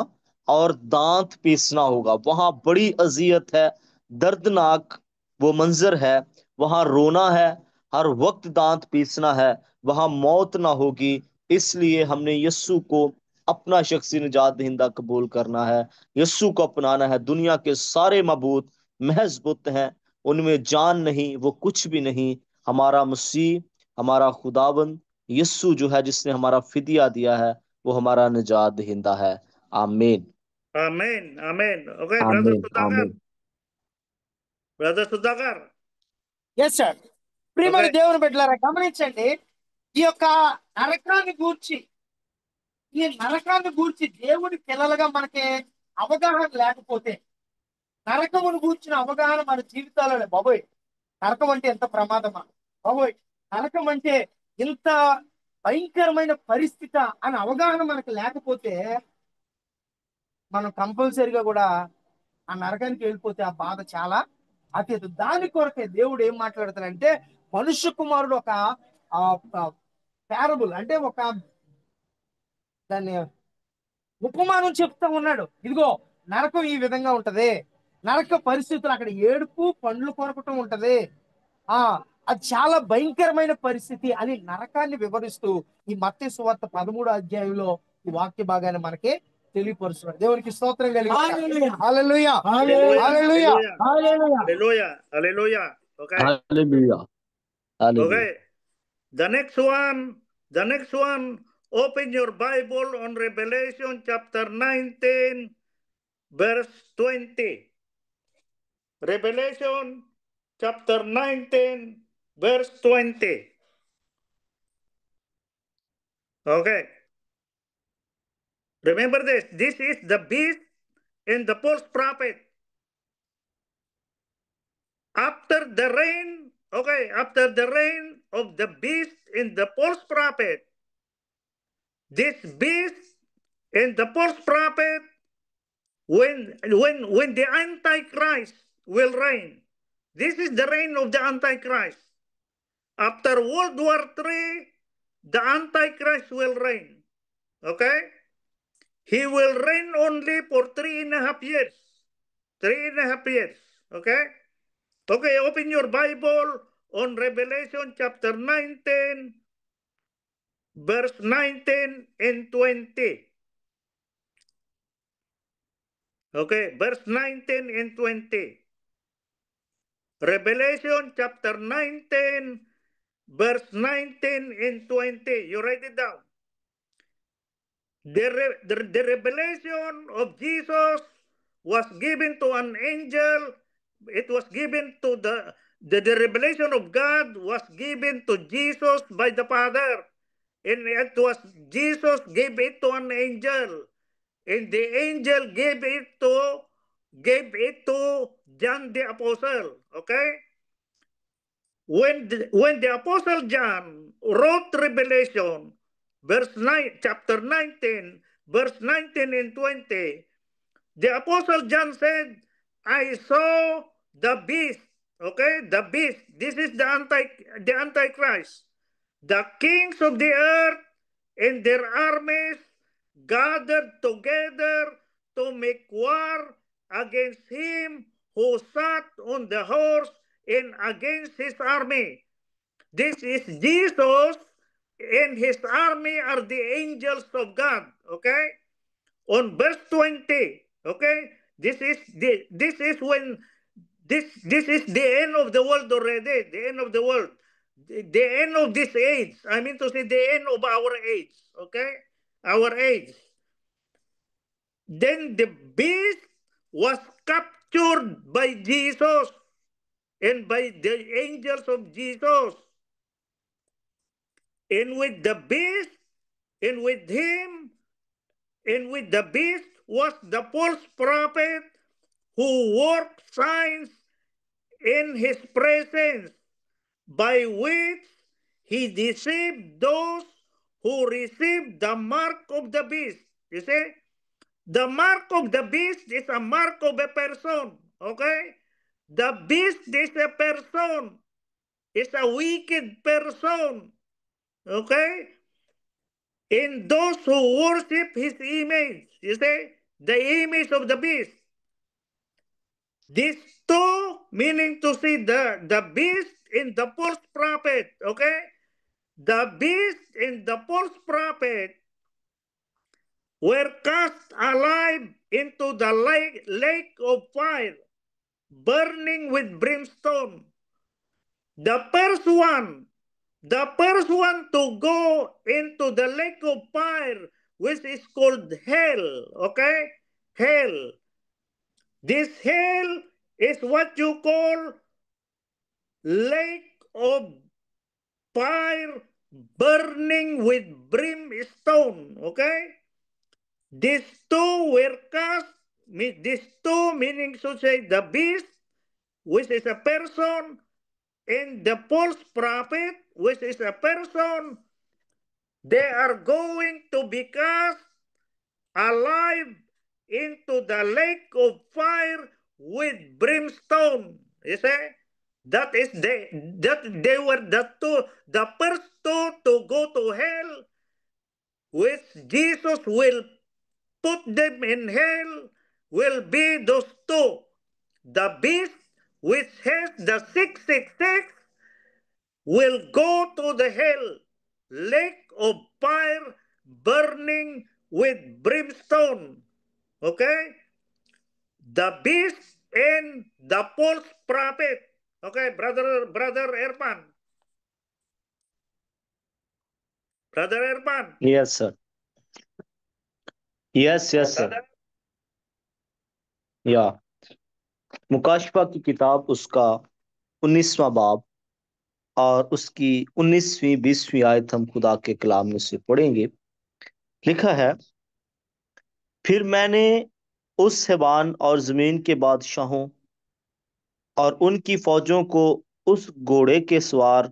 اور دانت پیسنا ہوگا۔ وہاں بڑی اذیت ہے، دردناک وہ منظر ہے، وہاں رونا ہے، ہر وقت دانت پیسنا ہے، وہاں موت نہ ہوگی۔ اس لیے ہم نے یسوع کو اپنا شخصی نجات دہندہ قبول کرنا ہے، یسوع کو اپنانا ہے۔ دنیا کے سارے معبود محض بت ہیں، ان میں جان نہیں، وہ کچھ بھی نہیں۔ ہمارا مسیح، ہمارا خداوند یسوع جو ہے، جس نے ہمارا فدیہ دیا ہے، وہ ہمارا نجات دہندہ ہے۔ آمین، Amen. Amen. Okay, Brother آمین، Sudhakar. Amen. Brother Sudhakar. Yes sir. ప్రియమైన Okay. దేవుని బిడ్డలారా గమనించండి, ఈ యొక్క నరకాన్ని గూర్చి దేవుడి పిల్లలుగా మనకి అవగాహన లేకపోతే, నరకమును గూర్చిన అవగాహన మన జీవితాలలో, బాబోయ్ నరకం అంటే ఎంత ప్రమాదమా, బాబోయ్ నరకం అంటే ఇంత భయంకరమైన పరిస్థితి అని అవగాహన మనకు లేకపోతే, మనం కంపల్సరిగా కూడా ఆ నరకానికి వెళ్ళిపోతే ఆ బాధ చాలా అతీత. దాని కొరకే దేవుడు ఏం మాట్లాడతాడంటే, మనుష్య కుమారుడు ఒక పారబుల్ అంటే ఒక దాన్ని ఉపమానం చెప్తా ఉన్నాడు. ఇదిగో నరకం ఈ విధంగా ఉంటది, నరక పరిస్థితులు అక్కడ ఏడుపు పండ్లు కొరకటం ఉంటది, ఆ అది చాలా భయంకరమైన పరిస్థితి అని నరకాన్ని వివరిస్తూ ఈ మత్తయి సువార్త 13వ అధ్యాయంలో ఈ వాక్య భాగాన్ని మనకి తెలియపరుస్తున్నాడు. దేవునికి స్తోత్రం కలిగి హల్లెలూయా, Hallelujah. Hallelujah, Hallelujah. Hallelujah. Hallelujah. Hallelujah. Okay. Hallelujah, hallelujah. Okay. The next one, open your Bible on Revelation chapter 19, verse 20. Revelation chapter 19, verse 20. Okay. Remember this. This is the beast and the false prophet. After the reign, okay, after the reign of the beast and the false prophet, this beast and the false prophet, when the Antichrist will reign, this is the reign of the Antichrist. After World War III, the Antichrist will reign. Okay? He will reign only for 3.5 years. 3.5 years. Okay? Okay, open your Bible on Revelation chapter 19, verse 19 and 20. Okay, verse 19 and 20. Revelation chapter 19, verse 19 and 20. You write it down. The revelation of Jesus was given to an angel. It was given to the revelation of God was given to Jesus by the Father. And it was Jesus gave it to an angel. And the angel gave it to John the Apostle. Okay? When the Apostle John wrote Revelation, chapter 19, verse 19 and 20, the Apostle John said, I saw the beast. Okay, the beast. This is the Antichrist. The kings of the earth and their armies gathered together to make war against him who sat on the horse and against his army. This is Jesus, and his army are the angels of God. Okay? On verse 20, okay? This is when this is the end of the world already, the end of the world. The end of this age. I mean to say the end of our age. Okay? Our age. Then the beast was captured by Jesus and by the angels of Jesus. And with the beast, and with him, and with the beast was the false prophet who worked signs in his presence, by which he deceived those who received the mark of the beast. You see? The mark of the beast is a mark of a person. Okay? The beast is a person. It's a wicked person. Okay? In those who worship his image. You see? The image of the beast. These two, meaning to say the beast and the false prophet. Okay? The beast and the false prophet were cast alive into the lake of fire, burning with brimstone. The first one to go into the lake of fire, which is called hell. Okay? Hell. This hell is what you call lake of fire burning with brimstone. Okay? These two were cast, these two meaning to say the beast, which is a person, and the false prophet, which is a person, they are going to be cast alive into the lake of fire with brimstone. You see? That they were the first two to go to hell, which Jesus will put them in hell, will be those two. The beast, which has the 666, will go to the hell, lake of fire burning with brimstone. Okay? The beast and the false prophet. Okay, brother Erpan. Brother Erpan. Yes, sir. Yes, sir. या मुकाशफा की किताब उसका 19वां बाब और उसकी 19वीं 20वीं आयत हम खुदा के कलाम में से पढ़ेंगे। लिखा है, फिर मैंने उस हैवान और जमीन के बादशाहों और उनकी फौजों को उस घोड़े के सवार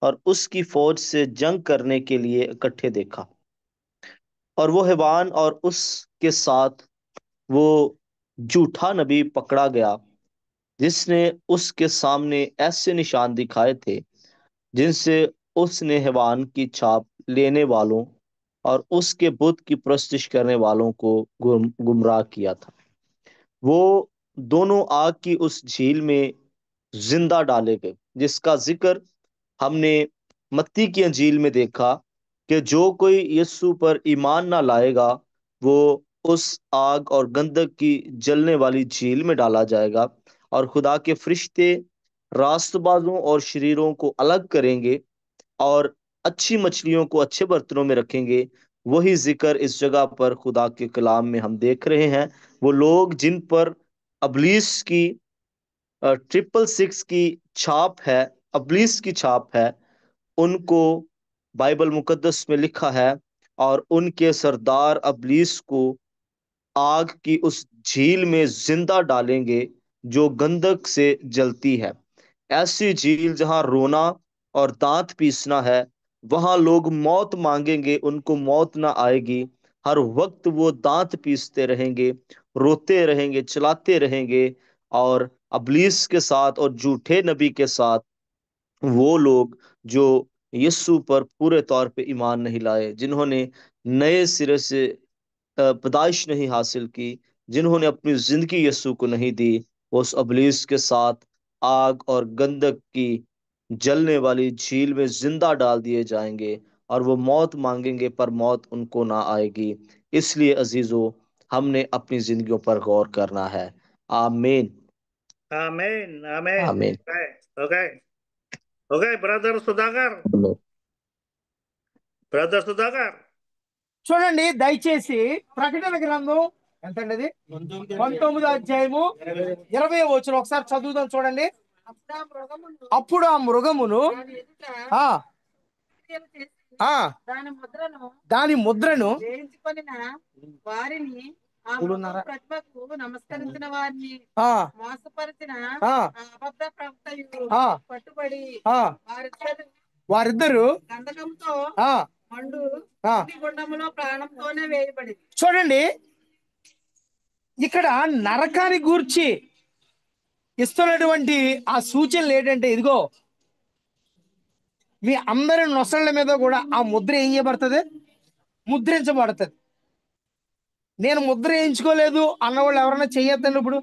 और उसकी फौज से जंग करने के लिए इकट्ठे देखा, और वो हैवान और उसके साथ वो झूठा नबी पकड़ा गया जिसने उसके सामने ऐसे निशान दिखाए थे जिनसे उसने हैवान की छाप लेने वालों और उसके बुत की परस्तिश करने वालों को गुमराह किया था। वो दोनों आग की उस झील में जिंदा डाले गए, जिसका जिक्र हमने मत्ती की अंजील में देखा कि जो कोई यीशु पर ईमान ना लाएगा वो उस आग और गंधक की जलने वाली झील में डाला जाएगा, और खुदा के फरिश्ते रास्तबाजों और शरीरों को अलग करेंगे और अच्छी मछलियों को अच्छे बर्तनों में रखेंगे, वही जिक्र इस जगह पर खुदा के कलाम में हम देख रहे हैं। वो लोग जिन पर अबलीस की 666 की छाप है, अबलीस की छाप है, उनको बाइबल मुकद्दस में लिखा है, और उनके सरदार अबलीस को आग की उस झील में जिंदा डालेंगे जो गंधक से जलती है। ऐसी झील जहां रोना और दांत पीसना है, वहां लोग मौत मांगेंगे, उनको मौत ना आएगी। हर वक्त वो दांत पीसते रहेंगे, रोते रहेंगे, चलाते रहेंगे। और अबलीस के साथ और झूठे नबी के साथ वो लोग जो यीशु पर पूरे तौर पे ईमान नहीं लाए, जिन्होंने नए सिरे से पैदाइश नहीं हासिल की, जिन्होंने अपनी जिंदगी यीशु को नहीं दी, वो उस अबलीस के साथ आग और गंधक की जलने वाली झील में जिंदा डाल दिए जाएंगे, और वो मौत मांगेंगे पर मौत उनको ना आएगी। इसलिए अजीजों, हमने अपनी जिंदगियों पर गौर करना है। आमीन। Amen. Amen. आमीन। Okay. Okay. Okay, Brother Sudhakar. Brother Sudhakar. చూడండి దయచేసి ప్రకటన గ్రంథం ఎంత అండి అది 19వ అధ్యాయము 20వ వచనం ఒకసారి చదువుదాం చూడండి. అప్పుడు ఆ మృగమును ఆ ఆ దాని ముద్రను వేయించుకొనిన వారిని ఆ చూడున్నారా? ప్రతిమకు నమస్కరించిన వారిని ఆ మోసపరిచిన ఆ అబద్ధ ప్రవక్తయు ఆ పట్టుబడి ఆ వారిద్దరు గంధకంతో ఆ మండు ఆ గుండములో ప్రాణంతోనే వేయబడింది. చూడండి, ఇక్కడ నరకాన్ని గూర్చి ఇస్తున్నటువంటి ఆ సూచనలు ఏంటంటే, ఇదిగో మీ అందరి నొసళ్ళ మీద కూడా ఆ ముద్ర ఏం చేయబడుతుంది? ముద్రించబడుతుంది. నేను ముద్ర వేయించుకోలేదు అన్నవాళ్ళు ఎవరైనా చెయ్యొద్దండి. ఇప్పుడు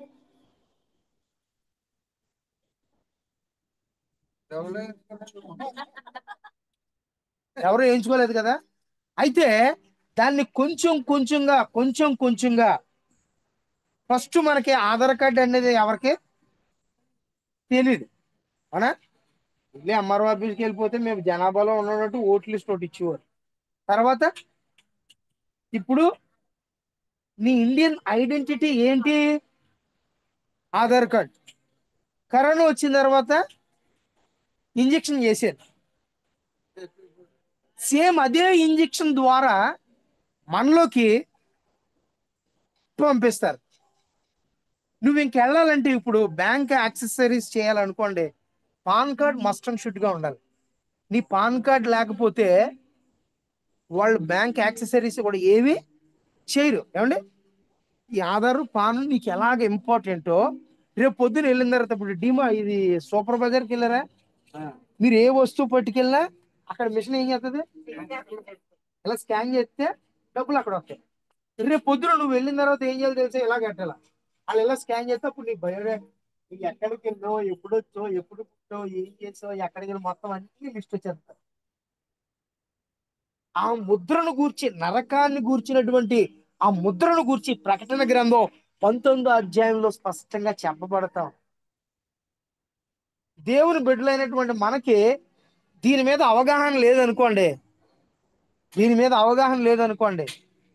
ఎవరు వేయించుకోలేదు కదా. అయితే దాన్ని కొంచెం కొంచెంగా ఫస్ట్ మనకి ఆధార్ కార్డు అనేది ఎవరికి తెలియదు, అవునా? ఇల్లే ఎంఆర్ఓ ఆఫీస్కి వెళ్ళిపోతే మేము జనాభాలో ఉన్నట్టు ఓట్ లిస్ట్ ఒకటి ఇచ్చేవారు. తర్వాత ఇప్పుడు నీ ఇండియన్ ఐడెంటిటీ ఏంటి? ఆధార్ కార్డ్. కరోనా వచ్చిన తర్వాత ఇంజెక్షన్ చేశారు. సేమ్ అదే ఇంజెక్షన్ ద్వారా మనలోకి పంపిస్తారు. నువ్వు ఇంకెళ్ళాలంటే ఇప్పుడు బ్యాంక్ యాక్సెసరీస్ చేయాలనుకోండి, PAN card must and should గా ఉండాలి. నీ పాన్ కార్డ్ లేకపోతే వాళ్ళు బ్యాంక్ యాక్సెసరీస్ కూడా ఏవి చేయరు. ఏమండి, ఈ ఆధార్ పాన్ నీకు ఎలాగ ఇంపార్టెంటో, రేపు పొద్దున వెళ్ళిన తర్వాత ఇప్పుడు ఇది సూపర్ బజార్కి వెళ్ళారా, మీరు ఏ వస్తువు పట్టుకెళ్ళినా అక్కడ మిషన్ ఏం చేస్తుంది? ఇలా స్కాన్ చేస్తే డబ్బులు అక్కడ వస్తాయి. రేపు పొద్దున నువ్వు వెళ్ళిన తర్వాత ఏం చేయాలి తెలుసా? ఇలా కట్టాలా. వాళ్ళు ఇలా స్కాన్ చేస్తే అప్పుడు నీ బయోడేటా, నువ్వు ఎక్కడికి వెళ్ళావు, ఎప్పుడు వచ్చావు, ఎప్పుడు పుట్టావు, ఏం చేసావు, ఎక్కడికి వెళ్ళి మొత్తం అన్ని లిస్ట్ వచ్చేస్తారు. ఆ ముద్రను గూర్చి, నరకాన్ని గూర్చినటువంటి ఆ ముద్రను గూర్చి ప్రకటన గ్రంథం 19వ అధ్యాయంలో స్పష్టంగా చెప్పబడతాం. దేవుని బిడ్డలైనటువంటి మనకి దీని మీద అవగాహన లేదనుకోండి,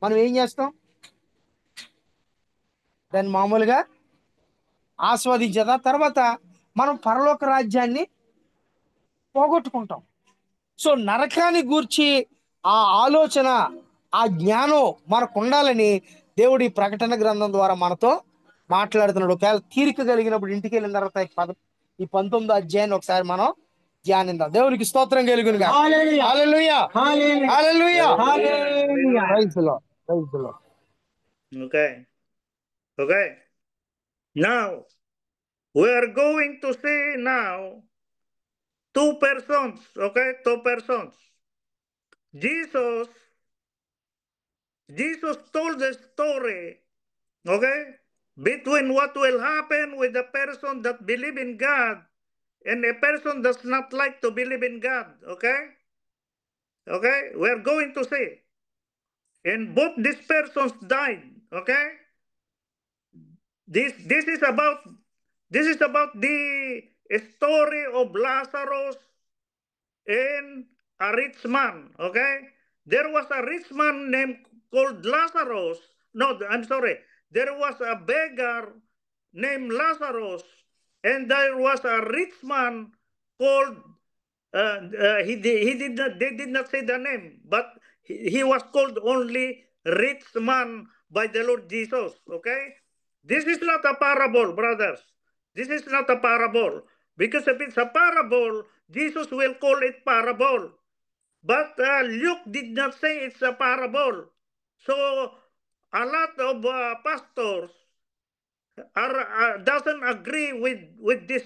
మనం ఏం చేస్తాం? దాన్ని మామూలుగా ఆస్వాదించేదా తర్వాత మనం పరలోక రాజ్యాన్ని పోగొట్టుకుంటాం. సో నరకాన్ని గూర్చి ఆ ఆలోచన, ఆ జ్ఞానం మనకు ఉండాలని దేవుడి ప్రకటన గ్రంథం ద్వారా మనతో మాట్లాడుతున్నాడు. ఒకవేళ తీరిక కలిగినప్పుడు ఇంటికి వెళ్ళిన తర్వాత ఈ 19వ అధ్యాయాన్ని ఒకసారి మనం ధ్యానిద్దాం. దేవునికి స్తోత్రం కలుగునుగా. Hallelujah, hallelujah, hallelujah. Praise the lord, praise the lord. Okay. Okay. Now, we are going to see now two persons. Okay, two persons. Jesus told the story, okay, between what will happen with the person that believe in God and a person does not like to believe in God. Okay? Okay? We are going to see. And both these persons died. Okay? This is about the story of Lazarus and a rich man. Okay? there was a rich man named called Lazarus. No, I'm sorry. There was a beggar named Lazarus, and there was a rich man called. They did not say the name, but he was called only rich man by the Lord Jesus. Okay, this is not a parable, brothers. This is not a parable, because if it's a parable, Jesus will call it parable. But Luke did not say it's a parable. So a lot of pastors doesn't agree with this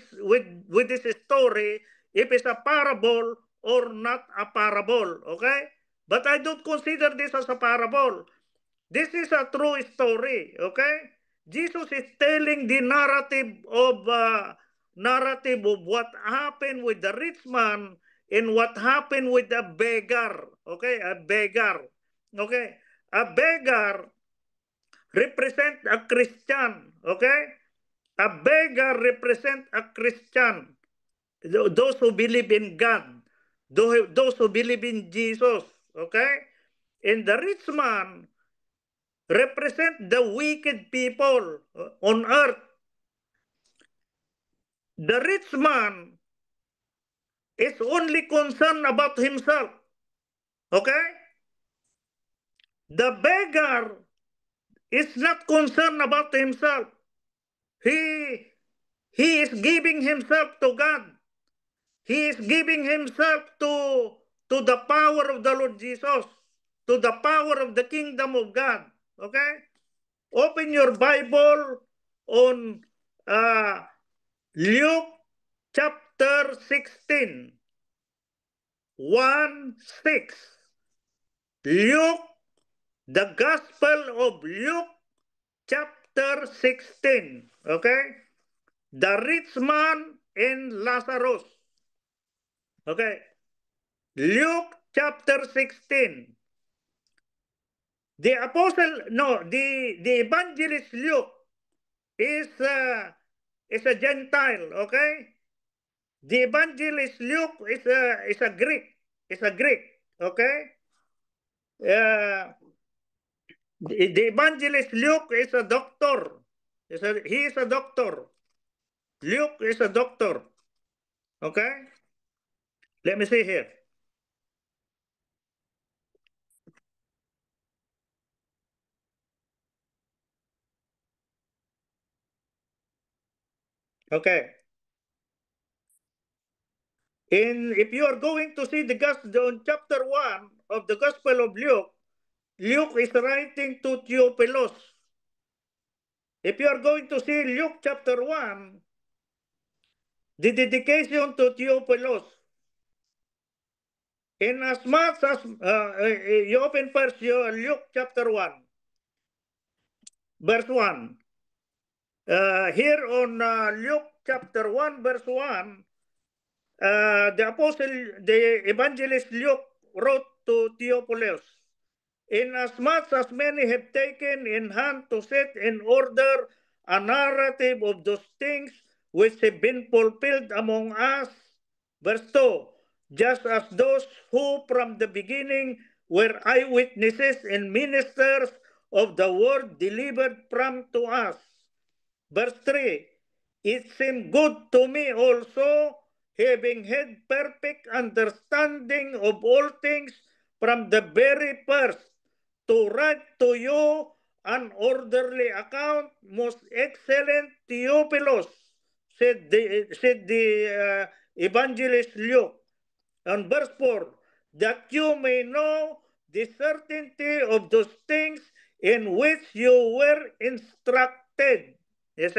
story if it's a parable or not a parable. Okay, but I don't consider this as a parable. This is a true story. Okay, Jesus is telling the narrative of what happened with the rich man and what happened with the beggar. Okay, a beggar. Okay, a beggar represent a Christian. Okay, a beggar represent a Christian. Those who believe in God, those who believe in Jesus. Okay, and the rich man represent the wicked people on earth. The rich man is only concerned about himself. Okay? The beggar is not concerned about himself. He is giving himself to God. He is giving himself to the power of the Lord Jesus, to the power of the kingdom of God. Okay? Open your Bible on Luke chapter 16, 1-6. Luke, the Gospel of Luke chapter 16. Okay? The rich man and Lazarus. Okay? Luke chapter 16. The evangelist Luke is a Gentile, okay? The evangelist Luke is a Greek. Okay? The evangelist Luke is a doctor. He is a doctor. Luke is a doctor. Okay? Let me see here. Okay. If you are going to see the gospel, chapter 1 of the Gospel of Luke, Luke is writing to Theophilus. If you are going to see Luke chapter 1, the dedication to Theophilus, in as much as you open first Luke chapter 1, verse 1. Here on Luke chapter 1, verse 1, the evangelist Luke wrote to Theophilus, inasmuch as many have taken in hand to set in order a narrative of those things which have been fulfilled among us. Verse 2, just as those who from the beginning were eyewitnesses and ministers of the word delivered from to us. Verse 3, it seemed good to me also, having had perfect understanding of all things from the very first, to write to you an orderly account, most excellent Theophilus, said the evangelist Luke. On verse 4, that you may know the certainty of those things in which you were instructed. You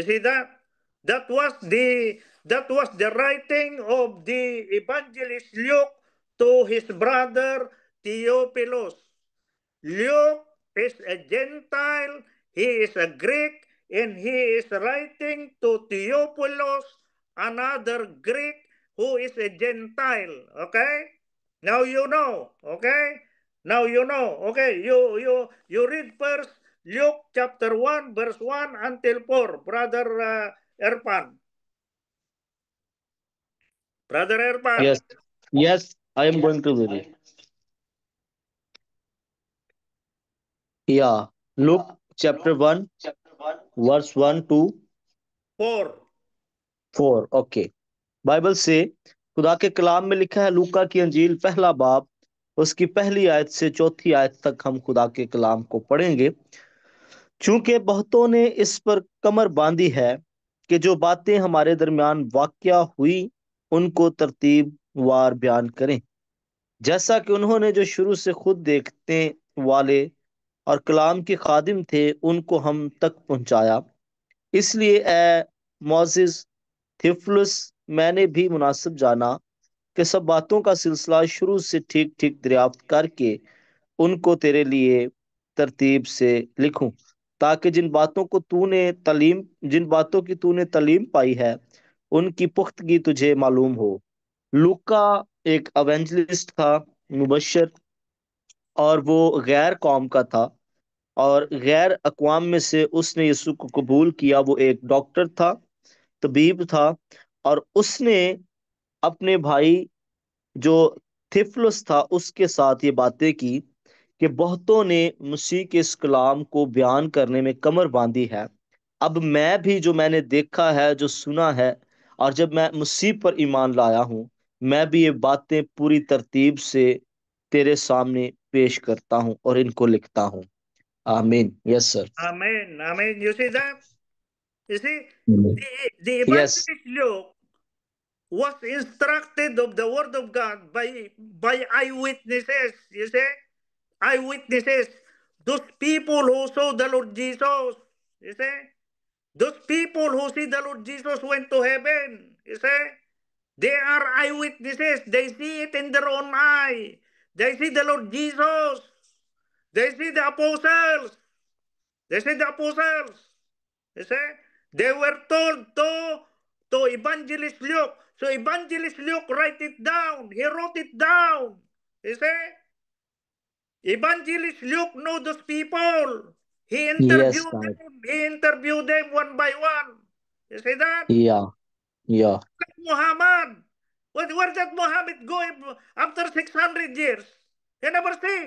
see that? That was the writing of the evangelist Luke to his brother Theophilus. Luke is a Gentile, he is a Greek, and he is writing to Theophilus, another Greek who is a Gentile. Okay? Now you know. Okay? Now you know. Okay, you read first Luke chapter 1, verse 1 until 4, Brother Erpan. Brother Erpan. Yes, yes, I am going to read it. Yeah. Luke chapter 1, verse 1 to 4. 4. Okay. Bible से खुदा के कलाम में लिखा है, लूका की अंजील पहला बाब उसकी पहली आयत से चौथी आयत तक हम खुदा के कलाम को पढ़ेंगे। चूंकि बहुतों ने इस पर कमर बांधी है कि जो बातें हमारे दरमियान वाकया हुई उनको तरतीब वार बयान करें, जैसा कि उन्होंने जो शुरू से खुद देखने वाले और कलाम के खादिम थे उनको हम तक पहुंचाया। इसलिए ए मोजिस थिफलुस, मैंने भी मुनासिब जाना कि सब बातों का सिलसिला शुरू से ठीक ठीक दरियाफ्त करके उनको तेरे लिए तरतीब से लिखूं, ताकि जिन बातों की तूने तालीम पाई है उनकी पुख्तगी तुझे मालूम हो। लूका एक एवेंजलिस्ट था, मुबशर, और वो गैर कौम का था और गैर अक़वाम में से उसने यीशु को कबूल किया। वो एक डॉक्टर था, तबीब था, और उसने अपने भाई जो थिफलुस था उसके साथ ये बातें की कि बहुतों ने मसीह के इस कलाम को बयान करने में कमर बांधी है। अब मैं भी जो मैंने देखा है, जो सुना है, और जब मैं मसीह पर ईमान लाया हूं, मैं भी ये बातें पूरी तरतीब से तेरे सामने पेश करता हूं और इनको लिखता हूं। आमीन। Yes sir. Amen. Amen. You see that? You see, the yes. evangelist Luke was instructed of the word of God by eyewitnesses. You see, eyewitnesses. Those people who saw the Lord Jesus. You see, those people who see the Lord Jesus went to heaven. You see, they are eyewitnesses. They see it in their own eye. They see the Lord Jesus. They see the apostles. They see the apostles. You see, they were told to Evangelist Luke. So Evangelist Luke write it down. He wrote it down. You see, Evangelist Luke know those people. He yes interviewed sir. them. He interviewed them one by one. You see that? या या Muhammad. Where did Muhammad go after 600 years? He never see.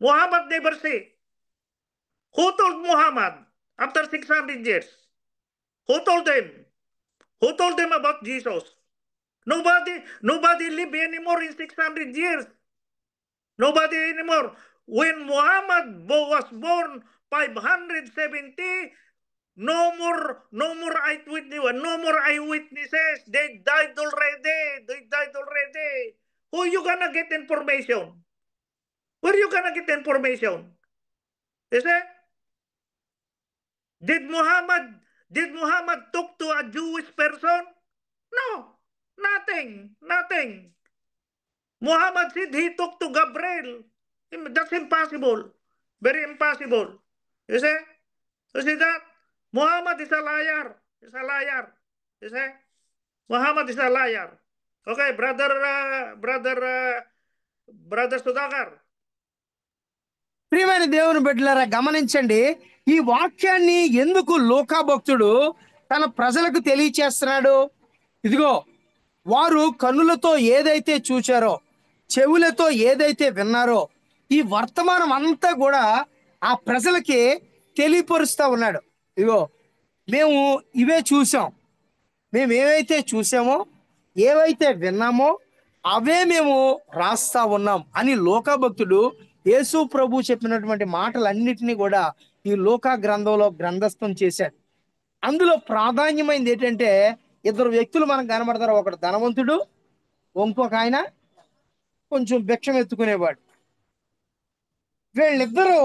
Muhammad never see. Who told Muhammad after 600 years? Who told them? Who told them about Jesus? Nobody live anymore in 600 years. Nobody anymore. When Muhammad was born 570, no more eyewitnesses. They died already. They died already. Who you gonna get information? Where you gonna get information? You see? Did Muhammad talk to a Jewish person? No. Nothing. Muhammad said he talked to Gabriel. That's impossible. Very impossible. You see? You see that? Muhammad is a liar. He's a liar. You see? Muhammad is a liar. Okay, brother Sudhakar. ప్రియమైన దేవుని బిడ్డలారా గమనించండి, ఈ వాక్యాన్ని ఎందుకు లూకా భక్తుడు తన ప్రజలకు తెలియచేస్తున్నాడు? ఇదిగో, వారు కన్నులతో ఏదైతే చూచారో, చెవులతో ఏదైతే విన్నారో, ఈ వర్తమానం అంతా కూడా ఆ ప్రజలకి తెలియపరుస్తా ఉన్నాడు. ఇదిగో, మేము ఇవే చూసాం, మేము ఏవైతే చూసామో, ఏవైతే విన్నామో అవే మేము రాస్తా ఉన్నాం అని లోకా భక్తుడు యేసు ప్రభు చెప్పినటువంటి మాటలన్నిటినీ కూడా ఈ లోకా గ్రంథంలో గ్రంథస్థం చేశాడు. అందులో ప్రాధాన్యమైనది ఏంటంటే, ఇద్దరు వ్యక్తులు మనకు కనబడతారు. ఒకడు ధనవంతుడు, ఇంకొక ఆయన కొంచెం భిక్షం ఎత్తుకునేవాడు. వీళ్ళిద్దరూ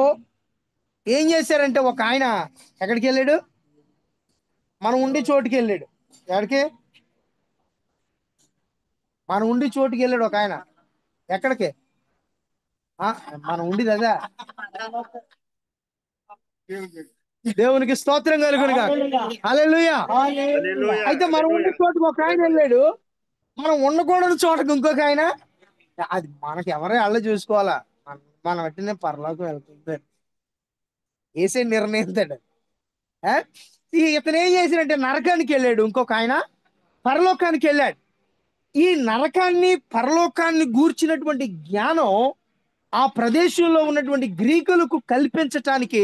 ఏం చేశారంటే, ఒక ఆయన ఎక్కడికి వెళ్ళాడు? మనం ఉండి చోటుకి వెళ్ళాడు. ఎక్కడికి? మనం ఉండి చోటుకి వెళ్ళాడు ఒక ఆయన. ఎక్కడికి? మనం ఉండేది అదే. దేవునికి స్తోత్రం కలుగునుగా. హల్లెలూయా. Hallelujah. అయితే మనం ఉండే చోటుకు ఒక ఆయన వెళ్ళాడు, మనం ఉండకూడని చోటకు ఇంకొక ఆయన. అది మనకి ఎవరే అల్ల చూసుకోవాలా, మనం వెంటనే పరలోకం వెళ్తుంది. వేసే నిర్ణయించాడు. ఇతను ఏం చేశాడంటే నరకానికి వెళ్ళాడు, ఇంకొక ఆయన పరలోకానికి వెళ్ళాడు. ఈ నరకాన్ని పరలోకాన్ని గూర్చినటువంటి జ్ఞానం ఆ ప్రదేశంలో ఉన్నటువంటి గ్రీకులకు కల్పించటానికి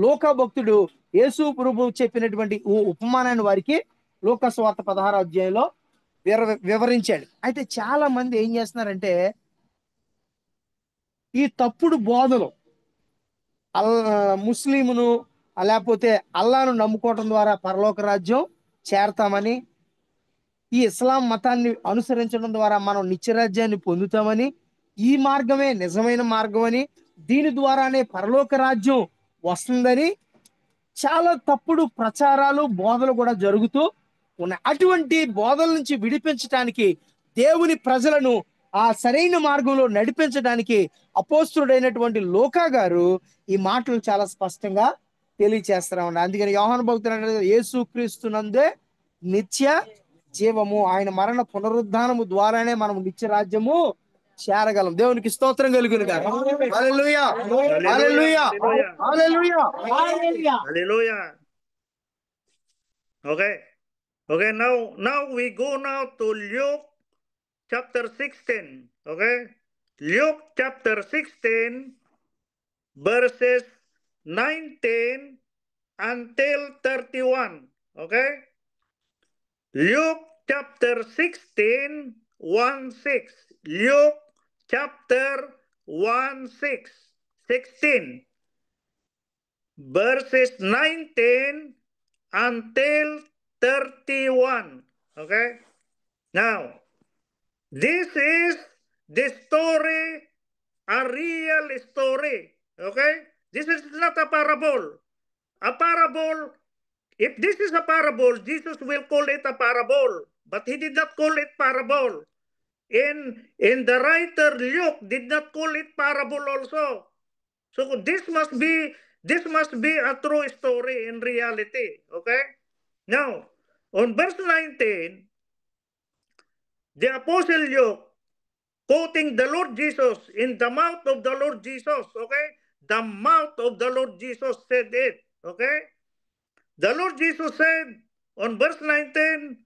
లోకా భక్తుడు యేసు ప్రభు చెప్పినటువంటి ఉపమానాన్ని వారికి లోకా సువార్త 16వ అధ్యాయంలో వివరించాడు. అయితే చాలా మంది ఏం చేస్తున్నారంటే ఈ తప్పుడు బోధలు ముస్లింను లేకపోతే అల్లాను నమ్ముకోవటం ద్వారా పరలోక రాజ్యం చేరతామని, ఈ ఇస్లాం మతాన్ని అనుసరించడం ద్వారా మనం నిత్యరాజ్యాన్ని పొందుతామని, ఈ మార్గమే నిజమైన మార్గం అని, దీని ద్వారానే పరలోక రాజ్యం వస్తుందని చాలా తప్పుడు ప్రచారాలు బోధలు కూడా జరుగుతూ ఉన్నాయి. అటువంటి బోధల నుంచి విడిపించడానికి, దేవుని ప్రజలను ఆ సరైన మార్గంలో నడిపించడానికి అపోస్తుడైనటువంటి లోకా గారు ఈ మాటలు చాలా స్పష్టంగా తెలియచేస్తా ఉన్నారు. అందుకని యోహాను భక్తుడు యేసుక్రీస్తునందే నిత్య జీవము, ఆయన మరణ పునరుద్ధానము ద్వారానే మనం నిత్య రాజ్యము చేరగలం. దేవునికి స్తోత్రం కలుగును గాక. హల్లెలూయా, hallelujah, hallelujah, hallelujah. Hallelujah. Okay. Okay, now we go now to Luke chapter 16. Okay? Luke chapter 16 verses 19 until 31. Okay? Luke chapter 16 1:6. Luke chapter 16 verses 19 until 31. Okay? Now, this is the story, a real story. Okay? This is not a parable. A parable, if this is a parable, Jesus will call it a parable. But he did not call it parable. In the writer Luke did not call it parable also. So this must be a true story in reality. Okay? Now, on verse 19, the Apostle Luke, quoting the Lord Jesus, in the mouth of the Lord Jesus, okay? The mouth of the Lord Jesus said it, okay? The Lord Jesus said on verse 19,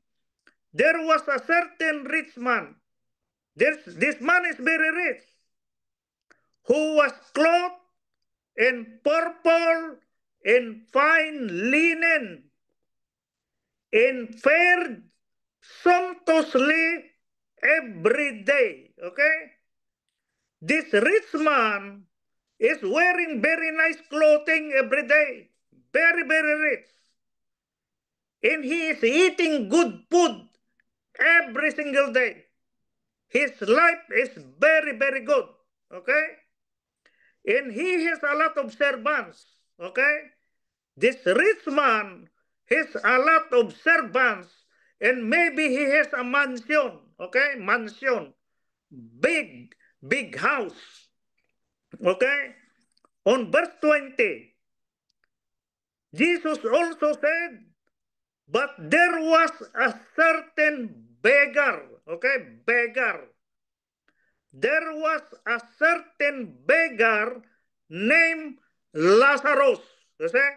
there was a certain rich man. This man is very rich, who was clothed in purple, in fine linen, and fared sumptuously every day. Okay? This rich man is wearing very nice clothing every day. Very, very rich. And he is eating good food every single day. His life is very, very good. Okay? And he has a lot of servants. Okay? This rich man has a lot of servants, and maybe he has a mansion. Okay? Mansion. Big house. Okay? On verse 20, Jesus also said, but there was a certain beggar. Okay? Beggar. There was a certain beggar named Lazarus. You see?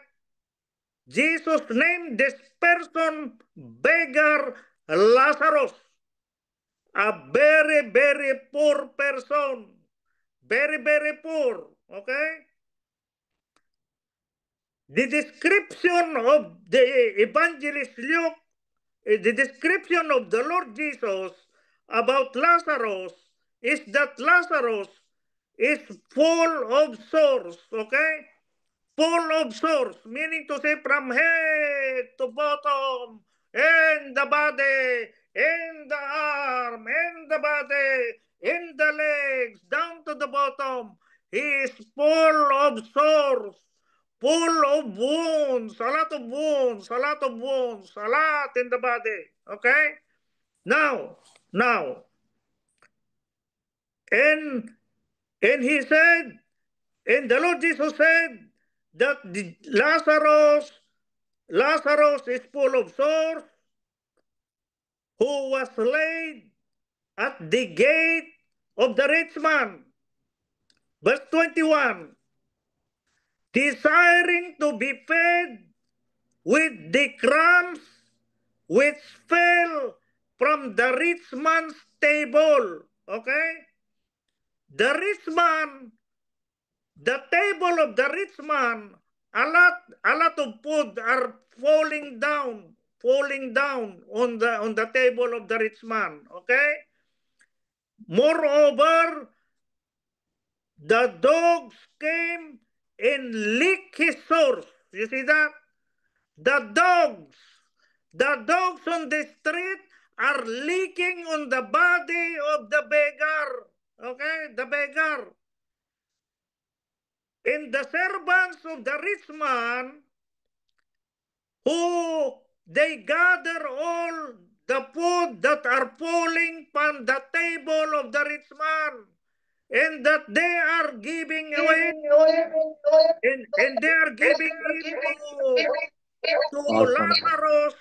Jesus named this person beggar Lazarus. A very, very poor person. Very, very poor. Okay? The description of the evangelist Luke, the description of the Lord Jesus about Lazarus is that Lazarus is full of sores. Okay? Full of sores, meaning to say from head to bottom, in the body, in the arm, in the body, in the legs, down to the bottom. He is full of sores, full of wounds, a lot of wounds, a lot of wounds, a lot in the body. Okay? Now, and he said, and the Lord Jesus said that Lazarus is full of sores, who was laid at the gate of the rich man. Verse 21, desiring to be fed with the crumbs which fell from the rich man's table. Okay? The rich man the table of the rich man, a lot of food are falling down on the table of the rich man. Okay. Moreover, the dogs came and licked his sores. You see that? The dogs on the street are licking on the body of the beggar. Okay, the beggar. And the servants of the rich man, who they gather all the food that are falling from the table of the rich man, and that they are giving away, and they are giving it to Lazarus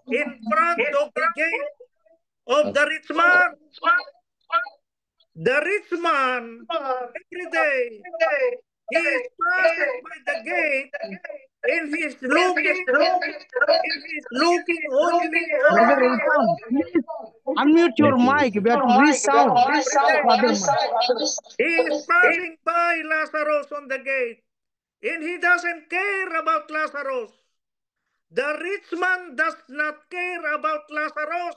in front of the gate of the rich man. The rich man, every day, he is passing by the gate, and he's looking only Brother only Ilham, please unmute your mic. We have to resound. every day. He is passing by Lazarus on the gate, and he doesn't care about Lazarus. The rich man does not care about Lazarus.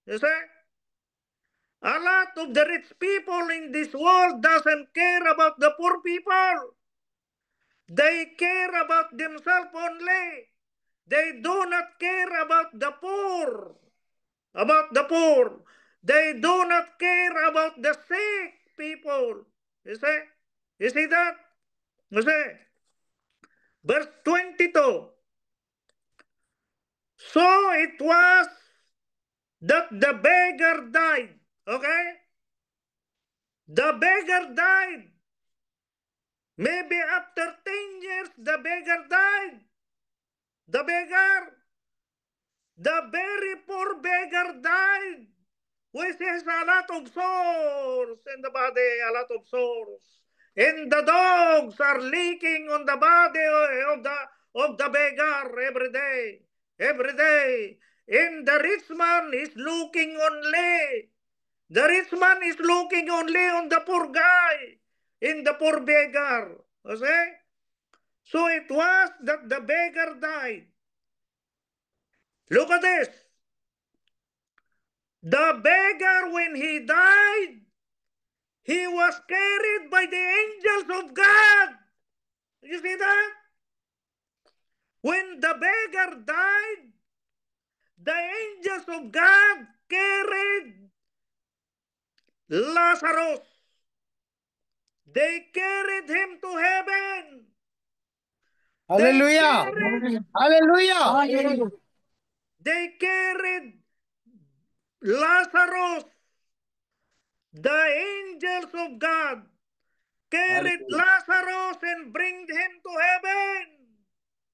You see? A lot of the rich people in this world doesn't care about the poor people. They care about themselves only. They do not care about the poor. They do not care about the sick people. You see? You see that? You see? Verse 22. So it was that the beggar died. Okay? The beggar died. Maybe after 10 years, the beggar died. The very poor beggar died, which has a lot of sores in the body, a lot of sores. And the dogs are licking on the body of the beggar every day. Every day. And the rich man is looking only. The rich man is looking only on the poor guy, in the poor beggar. Okay? So it was that the beggar died. Look at this. The beggar, when he died, he was carried by the angels of God. You see that? When the beggar died, the angels of God carried Lazarus. They carried him to heaven. Hallelujah. Hallelujah. They carried Lazarus. The angels of God carried Lazarus and bring him to heaven.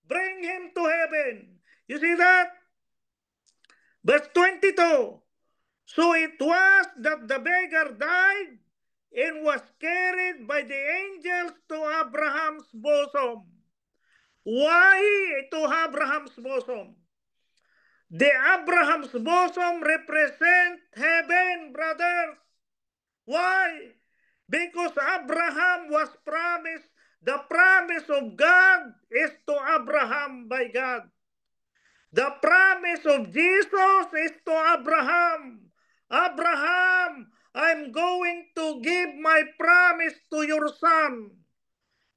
Bring him to heaven. You see that? Verse 22. So it was that the beggar died and was carried by the angels to Abraham's bosom. Why to Abraham's bosom? The Abraham's bosom represent heaven, brothers. Why? Because Abraham was promised, the promise of God is to Abraham by God. The promise of Jesus is to Abraham. Abraham, I'm going to give my promise to your son,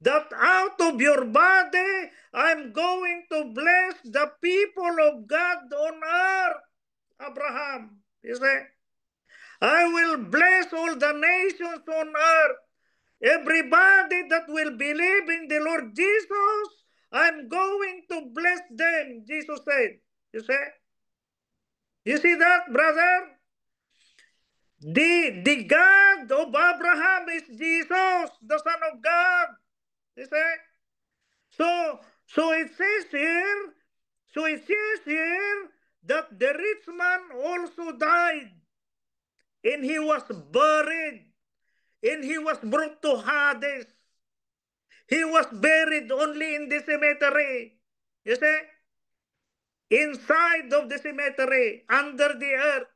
that out of your body, I'm going to bless the people of God on earth. Abraham, you see, I will bless all the nations on earth. Everybody that will believe in the Lord Jesus, I'm going to bless them, Jesus said. You see? You see that, brother? The God of Abraham is Jesus, the Son of God. You see? So it says here that the rich man also died, and he was buried, and he was brought to Hades. He was buried only in the cemetery. You see? Inside of the cemetery, under the earth.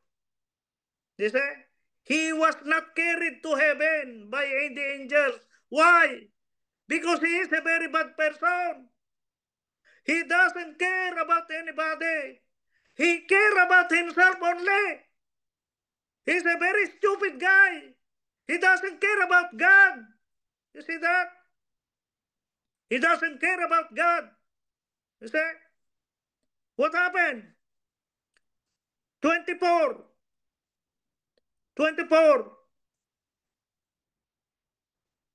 You see? He was not carried to heaven by the angels. Why? because he is a very bad person. He doesn't care about anybody. He cares about himself only. He's a very stupid guy. He doesn't care about God. You see that? He doesn't care about God. You see? What happened? 24.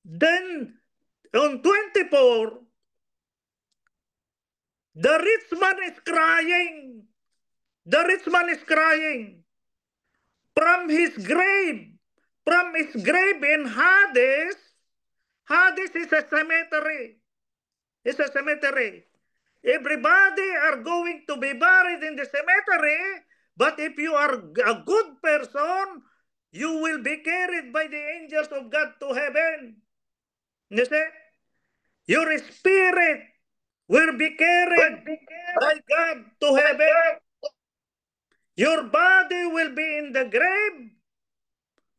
Then on 24, the rich man is crying. The rich man is crying from his grave. From his grave in Hades. Hades is a cemetery. It's a cemetery. Everybody are going to be buried in the cemetery, but if you are a good person, you will be carried by the angels of God to heaven. You see? Your spirit will be carried by God to heaven. Your body will be in the grave.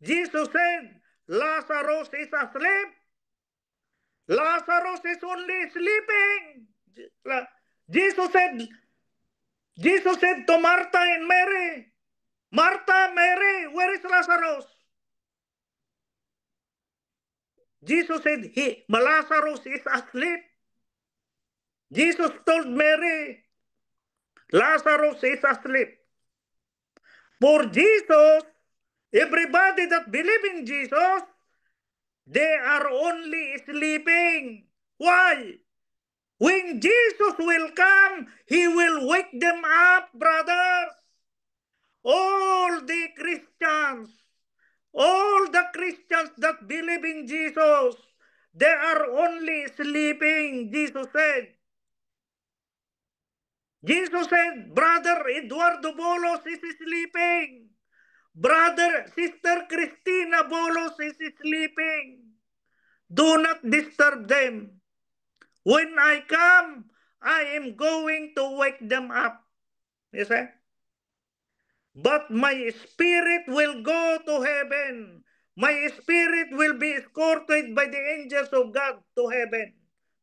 Jesus said, Lazarus is asleep. Lazarus is only sleeping. Jesus said to Martha and Mary, Martha, Mary, where is Lazarus? Jesus said, Lazarus is asleep. Jesus told Mary, Lazarus is asleep. For Jesus, everybody that believe in Jesus, they are only sleeping. Why? When Jesus will come, he will wake them up, brothers. All the Christians that believe in Jesus, they are only sleeping, Jesus said. Jesus said, Brother Eduardo Bolos is sleeping. Sister Cristina Bolos is sleeping. Do not disturb them. When I come, I am going to wake them up. You see? But my spirit will go to heaven. My spirit will be escorted by the angels of God to heaven.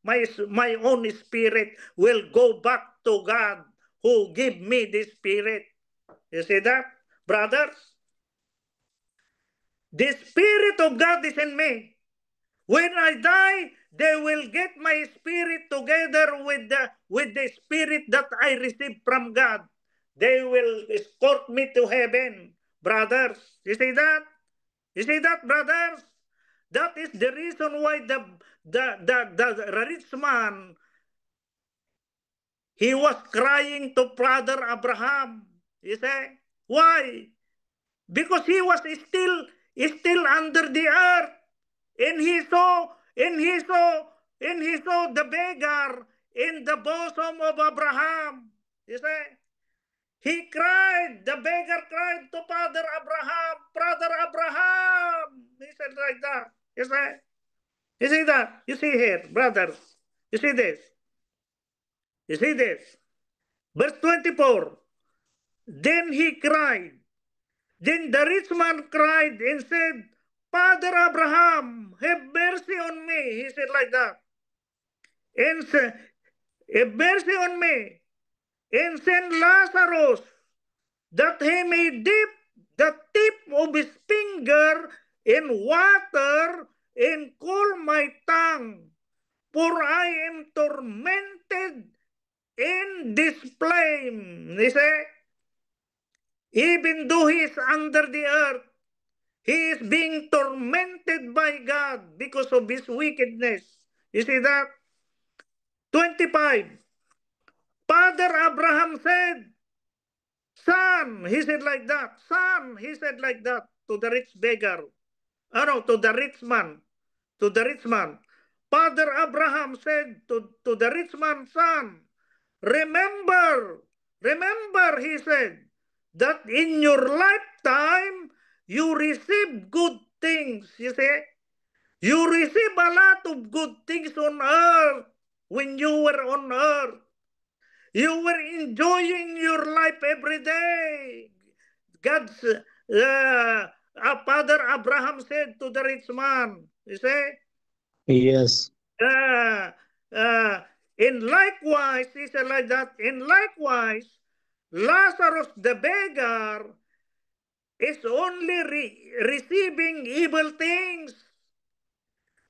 My own spirit will go back to God who gave me the spirit. You see that, brothers? The spirit of God is in me. When I die, they will get my spirit together with the spirit that I received from God. They will escort me to heaven, brothers. You see that? You see that, brothers? That is the reason why the rich man, he was crying to Father Abraham. You see? Why? Because he was still under the earth. And he saw the beggar in the bosom of Abraham. You see? He cried, the beggar cried to Father Abraham, Brother Abraham. He said like that. You see? You see that? You see here, brothers. You see this? You see this? Verse 24. Then he cried. Then the rich man cried and said, Father Abraham, have mercy on me. He said like that. And have mercy on me. And send Lazarus that he may dip the tip of his finger in water and cool my tongue. For I am tormented in this flame. He said, even though he is under the earth, he is being tormented by God because of his wickedness. You see that? 25. Father Abraham said, Son, he said like that. Son, he said like that to the rich beggar. To the rich man. To the rich man. Father Abraham said to the rich man, Son, remember, he said, that in your lifetime, you receive good things, you see. You receive a lot of good things on earth when you were on earth. You were enjoying your life every day. God's Father Abraham said to the rich man, you see. Yes. In likewise, he said like that, in likewise, Lazarus the beggar is only receiving evil things.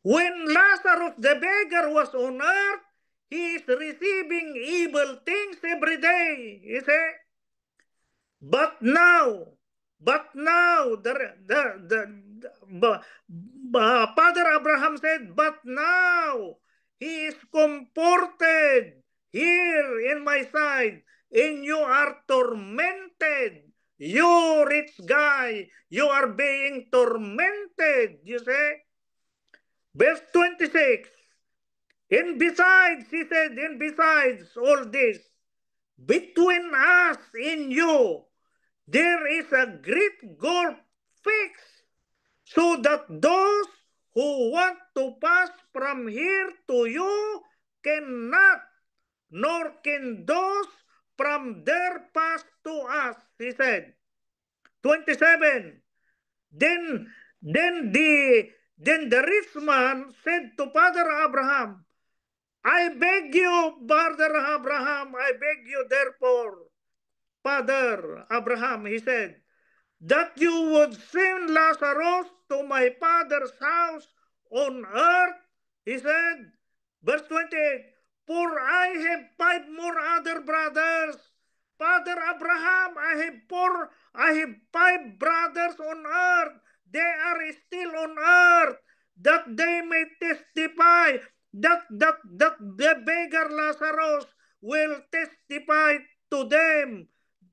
When Lazarus the beggar was on earth, he is receiving evil things every day, you see. But now, Father Abraham said, but now he is comforted here in my side, and you are tormented. You rich guy, you are being tormented, you see. Verse 26. And besides, he said, and besides all this, between us and you, there is a great gulf fixed, so that those who want to pass from here to you cannot, nor can those from there pass to us, he said. 27. Then the rich man said to Father Abraham, I beg you, Father Abraham, I beg you, therefore, Father Abraham, he said, that you would send Lazarus to my father's house on earth, he said. Verse 28, for I have 5 more other brothers. Father Abraham, I have 5 brothers on earth. They are still on earth, that they may testify that the beggar Lazarus will testify to them,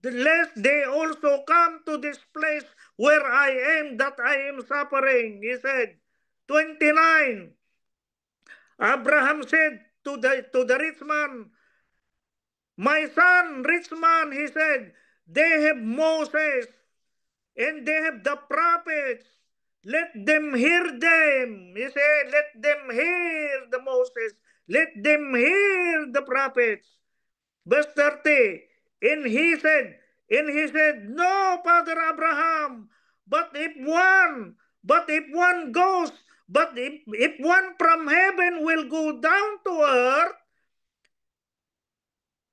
lest they also come to this place where I am, that I am suffering. He said, 29. Abraham said to the rich man, my son, rich man, he said, they have Moses and they have the prophets. Let them hear them. He said, let them hear the Moses. Let them hear the prophets. Verse 30. And he said, no, Father Abraham, but if one goes, but if one from heaven will go down to earth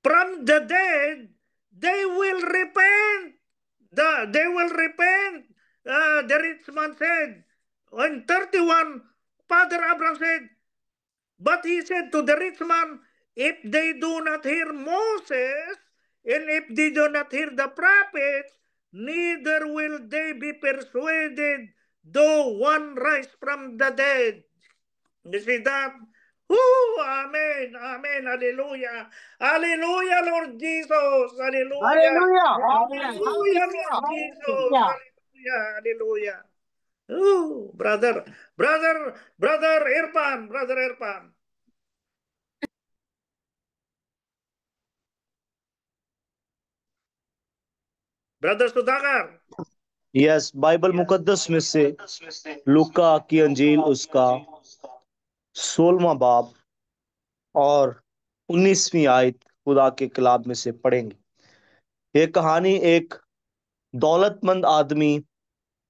from the dead, they will repent. They will repent. The rich man said. In 31, Father Abraham said, but he said to the rich man, if they do not hear Moses, and if they do not hear the prophets, neither will they be persuaded, though one rise from the dead. You see that? Amen, amen, hallelujah. Hallelujah, Lord Jesus, hallelujah. Hallelujah. Hallelujah, Lord Jesus, hallelujah, hallelujah. Brother Irfan. Brother Sudhakar. Yes, Bible मुकद्दस में से लूका की अंजील उसका 16वां बाब और 19वीं आयत खुदा के कलाम में से पढ़ेंगे। ये कहानी एक दौलतमंद आदमी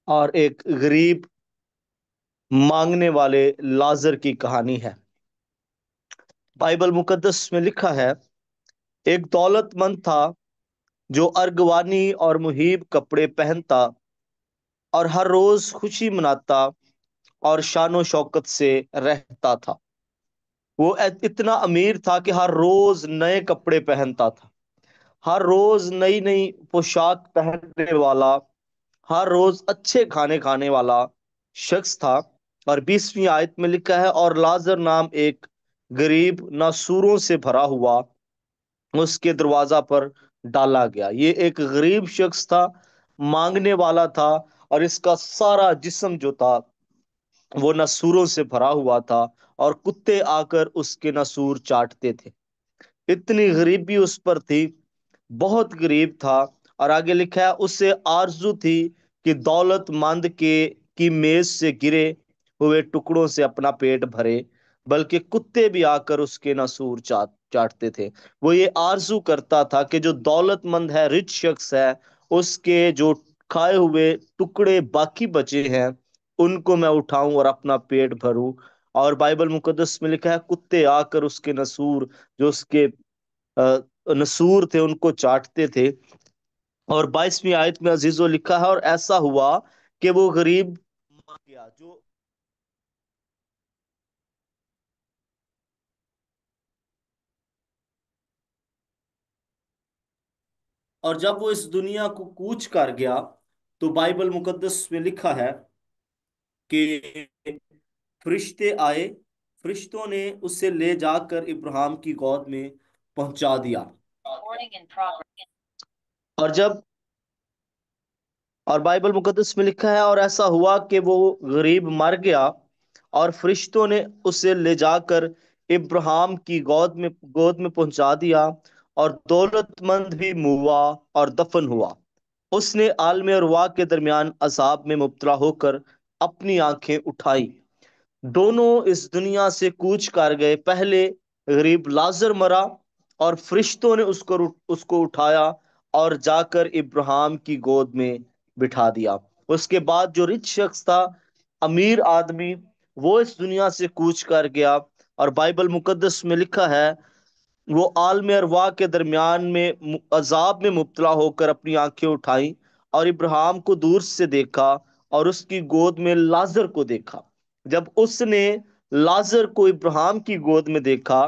और एक गरीब मांगने वाले लाजर की कहानी है। बाइबल मुकद्दस में लिखा है, एक दौलतमंद था जो अर्गवानी और मुहीब कपड़े पहनता और हर रोज खुशी मनाता और शानो शौकत से रहता था। वो इतना अमीर था कि हर रोज नए कपड़े पहनता था, हर रोज नई नई पोशाक पहनने वाला, हर रोज अच्छे खाने खाने वाला शख्स था। और 20वीं आयत में लिखा है, और लाजर नाम एक गरीब नासूरों से भरा हुआ उसके दरवाजा पर डाला गया। ये एक गरीब शख्स था, मांगने वाला था, और इसका सारा जिस्म जो था वो नसूरों से भरा हुआ था और कुत्ते आकर उसके नसूर चाटते थे। इतनी गरीबी उस पर थी, बहुत गरीब था। और आगे लिखा है, उसे आरजू थी कि दौलतमंद की मेज से गिरे हुए टुकड़ों से अपना पेट भरे, बल्कि कुत्ते भी आकर उसके नसूर चाटते थे। वो ये आरजू करता था कि जो दौलतमंद है, रिच शख्स है, उसके जो खाए हुए टुकड़े बाकी बचे हैं उनको मैं उठाऊं और अपना पेट भरूं। اور بائبل مقدس میں لکھا ہے کتے آ کر اس کے نسور جو اس کے نسور تھے ان کو چاٹتے تھے۔ اور 22ویں آیت میں عزیزو لکھا ہے اور ایسا ہوا کہ وہ غریب مر گیا جو اور جب وہ اس دنیا کو کوچ کر گیا تو بائبل مقدس میں لکھا ہے کہ فرشتے آئے، فرشتوں نے اسے لے جا کر ابراہیم کی گود میں پہنچا دیا۔ اور جب اور بائبل مقدس میں لکھا ہے اور ایسا ہوا کہ وہ غریب مر گیا اور فرشتوں نے اسے لے جا کر ابراہیم کی گود میں پہنچا دیا، اور دولت مند بھی ہوا اور دفن ہوا۔ اس نے عالم ارواح کے درمیان عذاب میں مبتلا ہو کر اپنی آنکھیں اٹھائی۔ دونوں اس دنیا سے کوچ کر گئے، پہلے غریب لازر مرا اور فرشتوں نے اس کو اٹھایا اور جا کر ابراہیم کی گود میں بٹھا دیا۔ اس کے بعد جو رچ شخص تھا، امیر آدمی، وہ اس دنیا سے کوچ کر گیا، اور بائبل مقدس میں لکھا ہے وہ عالم ارواح کے درمیان میں عذاب میں مبتلا ہو کر اپنی آنکھیں اٹھائیں اور ابراہیم کو دور سے دیکھا اور اس کی گود میں لازر کو دیکھا۔ جب اس نے لازر کو ابراہیم کی گود میں دیکھا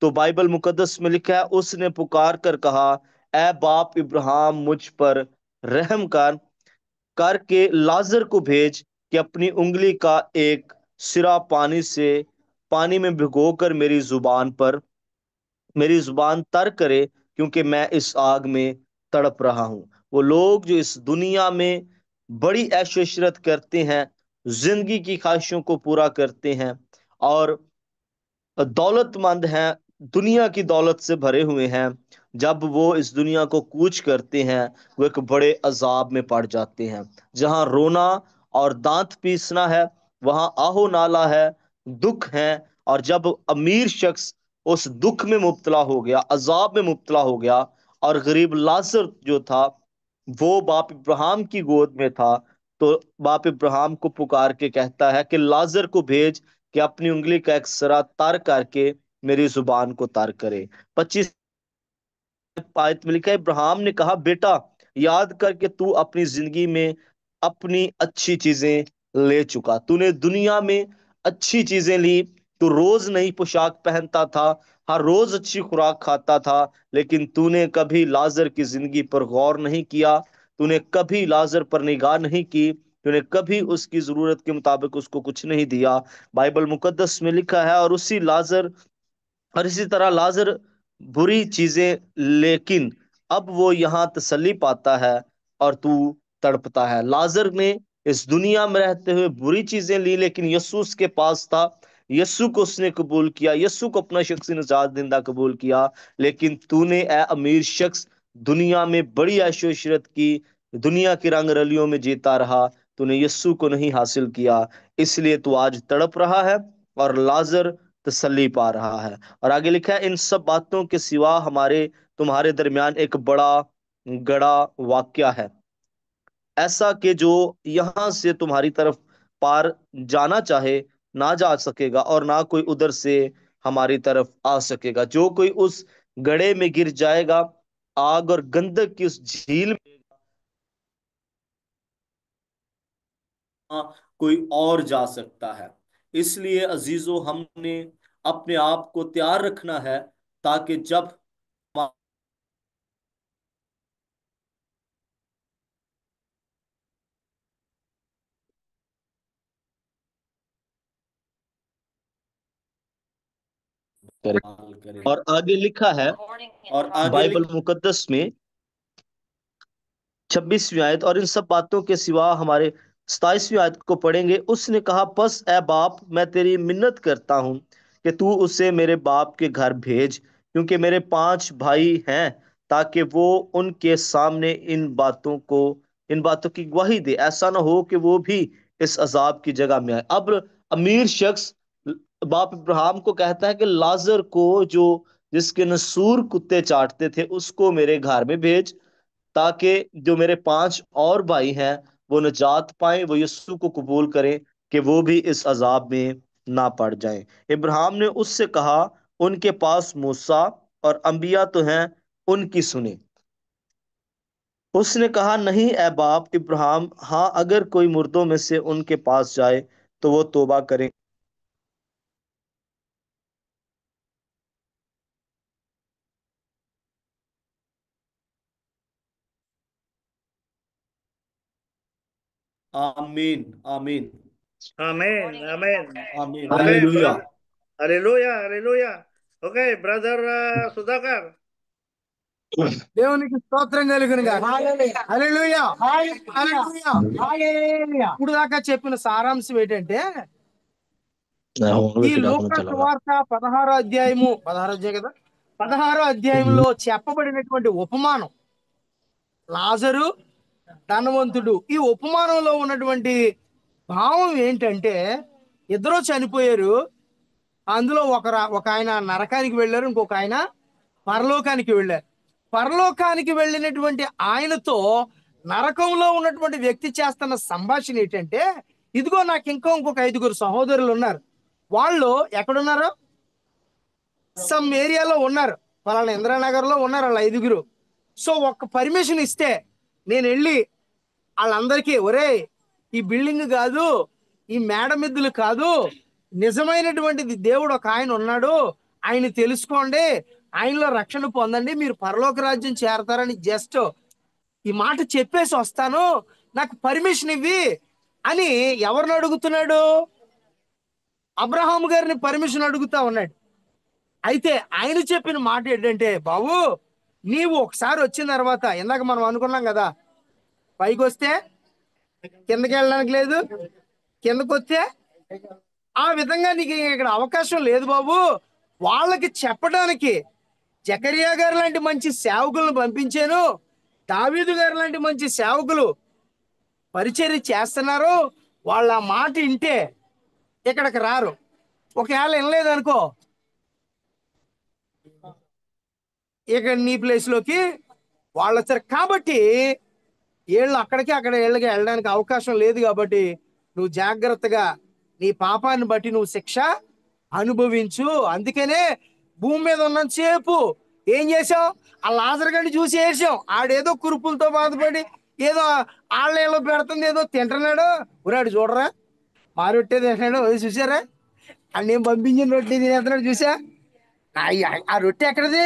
تو بائبل مقدس میں لکھا ہے اس نے پکار کر کہا، اے باپ ابراہیم، مجھ پر رحم کر کے لازر کو بھیج کہ اپنی انگلی کا ایک سرا پانی میں بھگو کر میری زبان تر کرے، کیونکہ میں اس آگ میں تڑپ رہا ہوں۔ وہ لوگ جو اس دنیا میں بڑی عیش و عشرت کرتے ہیں، زندگی کی خواہشوں کو پورا کرتے ہیں اور دولت مند ہیں، دنیا کی دولت سے بھرے ہوئے ہیں، جب وہ اس دنیا کو کوچ کرتے ہیں وہ ایک بڑے عذاب میں پڑ جاتے ہیں۔ جہاں رونا اور دانت پیسنا ہے وہاں آہو نالا ہے، دکھ ہے۔ اور جب امیر شخص اس دکھ میں مبتلا ہو گیا، عذاب میں مبتلا ہو گیا، اور غریب لازر جو تھا وہ باپ ابراہیم کی گود میں تھا، تو باپ ابراہیم کو پکار کے کہتا ہے کہ لازر کو بھیج کہ اپنی انگلی کا ایک سرا تر کر کے میری زبان کو تر کرے۔ 25 آیت میں لکھا ہے ابراہیم نے کہا، بیٹا یاد کر کہ تو اپنی زندگی میں اپنی اچھی چیزیں لے چکا، تو نے دنیا میں اچھی چیزیں لی، تو روز نئی پوشاک پہنتا تھا، ہر روز اچھی خوراک کھاتا تھا، لیکن تو نے کبھی لازر کی زندگی پر غور نہیں کیا، تو نے کبھی لازر پر نگاہ نہیں کی، تو نے کبھی اس کی ضرورت کے مطابق اس کو کچھ نہیں دیا۔ بائبل مقدس میں لکھا ہے اور اسی طرح لازر بری چیزیں، لیکن اب وہ یہاں تسلی پاتا ہے اور تو تڑپتا ہے۔ لازر نے اس دنیا میں رہتے ہوئے بری چیزیں لی، لیکن یسوع اس کے پاس تھا، یسوع کو اس نے قبول کیا، یسوع کو اپنا شخصی نجات دہندہ قبول کیا۔ لیکن تو نے اے امیر شخص دنیا میں بڑی عیش و عشرت کی، دنیا کی رنگ رلیوں میں جیتا رہا، تو نے یسوع کو نہیں حاصل کیا، اس لیے تو آج تڑپ رہا ہے اور لازر تسلی پا رہا ہے۔ اور آگے لکھا ہے ان سب باتوں کے سوا تمہارے درمیان ایک بڑا گڑا واقعہ ہے، ایسا کہ جو یہاں سے تمہاری طرف پار جانا چاہے نہ جا سکے گا، اور نہ کوئی ادھر سے ہماری طرف آ سکے گا۔ جو کوئی اس گڑھے میں گر جائے گا، آگ اور گندک کی اس جھیل میں کوئی اور جا سکتا ہے۔ اس لیے عزیزو ہم نے اپنے آپ کو تیار رکھنا ہے تاکہ جب اور آگے لکھا ہے بائبل مقدس میں 26ویں آیت، اور ان سب باتوں کے سوا ہمارے 27ویں آیت کو پڑھیں گے۔ اس نے کہا، پس اے باپ میں تیری منت کرتا ہوں کہ تو اسے میرے باپ کے گھر بھیج، کیونکہ میرے 5 بھائی ہیں، تاکہ وہ ان کے سامنے ان باتوں کی گواہی دے، ایسا نہ ہو کہ وہ بھی اس عذاب کی جگہ میں آئے۔ اب امیر شخص باپ ابراہیم کو کہتا ہے کہ لازر کو جس کے نسور کتے چاٹتے تھے اس کو میرے گھر میں بھیج، تاکہ جو میرے 5 اور بھائی ہیں وہ نجات پائیں، وہ یسوع کو قبول کریں کہ وہ بھی اس عذاب میں ना पड़ जाएं। इब्राहिम ने उससे कहा, उनके पास मूसा और अंबिया तो हैं, उनकी सुने। उसने कहा, नहीं ए बाप इब्राहिम, हाँ अगर कोई मुर्दों में से उनके पास जाए तो वो तौबा करें। आमीन आमीन Amen. Amen. आमीन। Okay, hallelujah. brother. Hallelujah. Hallelujah. Okay, brother Sudhakar. దేవునికి స్తోత్రం కలుగును గాక. హల్లెలూయా. హల్లెలూయా. ఇప్పుడు దాకా చెప్పిన సారాంశం ఏంటంటే, ఈ లూకా సువార్త 16వ అధ్యాయము 16వ అధ్యాయం కదా, 16వ అధ్యాయంలో చెప్పబడినటువంటి ఉపమానం లాజరు, ధనవంతుడు. ఈ ఉపమానంలో ఉన్నటువంటి భావం ఏంటంటే, ఇద్దరు చనిపోయారు. అందులో ఒక ఆయన నరకానికి వెళ్ళారు, ఇంకొక ఆయన పరలోకానికి వెళ్ళారు. పరలోకానికి వెళ్ళినటువంటి ఆయనతో నరకంలో ఉన్నటువంటి వ్యక్తి చేస్తున్న సంభాషణ ఏంటంటే, ఇదిగో నాకు ఇంకొక 5గురు సహోదరులు ఉన్నారు. వాళ్ళు ఎక్కడున్నారు? సమ్ ఏరియాలో ఉన్నారు, పలానా ఇంద్రానగర్ లో ఉన్నారు వాళ్ళ 5గురు. సో ఒక్క పర్మిషన్ ఇస్తే నేను వెళ్ళి వాళ్ళందరికీ, ఒరే ఈ బిల్డింగ్ కాదు, ఈ మేడ మిద్దులు కాదు, నిజమైనటువంటిది దేవుడు ఒక ఆయన ఉన్నాడు, ఆయన తెలుసుకోండి, ఆయనలో రక్షణ పొందండి, మీరు పరలోక రాజ్యం చేరతారని జస్ట్ ఈ మాట చెప్పేసి వస్తాను, నాకు పర్మిషన్ ఇవ్వి అని ఎవరిని అడుగుతున్నాడు? అబ్రహాం గారిని పర్మిషన్ అడుగుతా ఉన్నాడు. అయితే ఆయన చెప్పిన మాట ఏంటంటే, బాబు నీవు ఒకసారి వచ్చిన తర్వాత, ఇందాక మనం అనుకున్నాం కదా, పైకి వస్తే కిందకి వెళ్ళడానికి లేదు, కిందకి వస్తే ఆ విధంగా నీకు ఇక్కడ అవకాశం లేదు బాబు. వాళ్ళకి చెప్పడానికి జకరియా గారు లాంటి మంచి సేవకులను పంపించాను, దావీదు గారు లాంటి మంచి సేవకులు పరిచర్య చేస్తున్నారు, వాళ్ళ మాట వింటే ఇక్కడికి రారు. ఒకవేళ వినలేదనుకో, ఇక నీ ప్లేస్ లోకి వాళ్ళు వచ్చారు. కాబట్టి వీళ్ళు అక్కడ వీళ్ళకి వెళ్ళడానికి అవకాశం లేదు. కాబట్టి నువ్వు జాగ్రత్తగా నీ పాపాన్ని బట్టి నువ్వు శిక్ష అనుభవించు. అందుకనే భూమి మీద ఉన్నంతసేపు ఏం చేసావు? ఆ లాజర్ గడిని చూసి వేసాం. ఆడేదో కురుపులతో బాధపడి ఏదో ఆళ్ళేలో పెడుతుంది, ఏదో తింటున్నాడు. ఊరాడు చూడరా, మా రొట్టె తింటున్నాడు, అది చూసారా, అని నేను పంపించిన రొట్టె తినేస్తున్నాడు చూసా. ఆ రొట్టె ఎక్కడిది?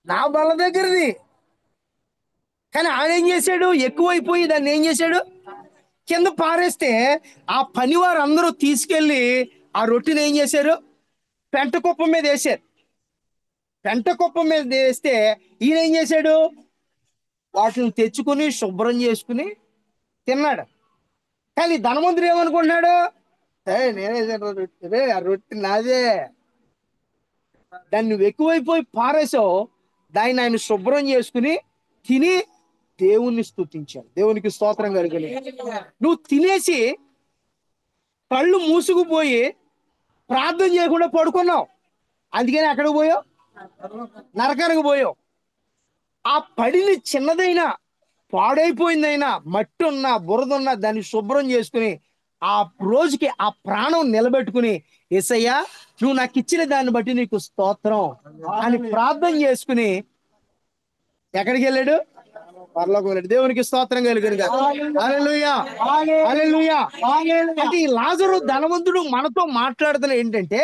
నా బల్ల దగ్గరది. కానీ ఆయన ఏం చేశాడు? ఎక్కువైపోయి దాన్ని ఏం చేశాడు? కింద పారేస్తే ఆ పనివారు అందరూ తీసుకెళ్లి ఆ రొట్టెని ఏం చేశారు? పెంట కుప్ప మీద వేశారు. పెంట కుప్ప మీద వేస్తే ఈయన ఏం చేశాడు? వాటిని తెచ్చుకుని శుభ్రం చేసుకుని తిన్నాడు. కానీ ధనవంతుడు ఏమనుకుంటున్నాడు? నేనే రొట్టె, ఆ రొట్టె నాదే. దాన్ని నువ్వు ఎక్కువైపోయి పారేసావు. దాన్ని ఆయన శుభ్రం చేసుకుని తిని దేవుణ్ణి స్తుతించాడు. దేవునికి స్తోత్రం కలుగును. నువ్వు తినేసి కళ్ళు మూసుకుపోయి ప్రార్థన చేయకుండా పడుకున్నావు. అందుకని ఎక్కడికి పోయావు? నరకానికి పోయావు. ఆ పడిని చిన్నదైనా పాడైపోయిందైనా మట్టి ఉన్నా బురద ఉన్నా దాన్ని శుభ్రం చేసుకుని ఆ రోజుకి ఆ ప్రాణం నిలబెట్టుకుని, యేసయ్యా నువ్వు నాకు ఇచ్చిన దాన్ని బట్టి నీకు స్తోత్రం అని ప్రార్థన చేసుకుని ఎక్కడికి వెళ్ళాడు? పరలోకం వెళ్ళాడు. దేవునికి స్తోత్రం కలుగును గాక. హల్లెలూయా. హల్లెలూయా. అంటే ఈ లాజరు ధనవంతుడు మనతో మాట్లాడుతున్న ఏంటంటే,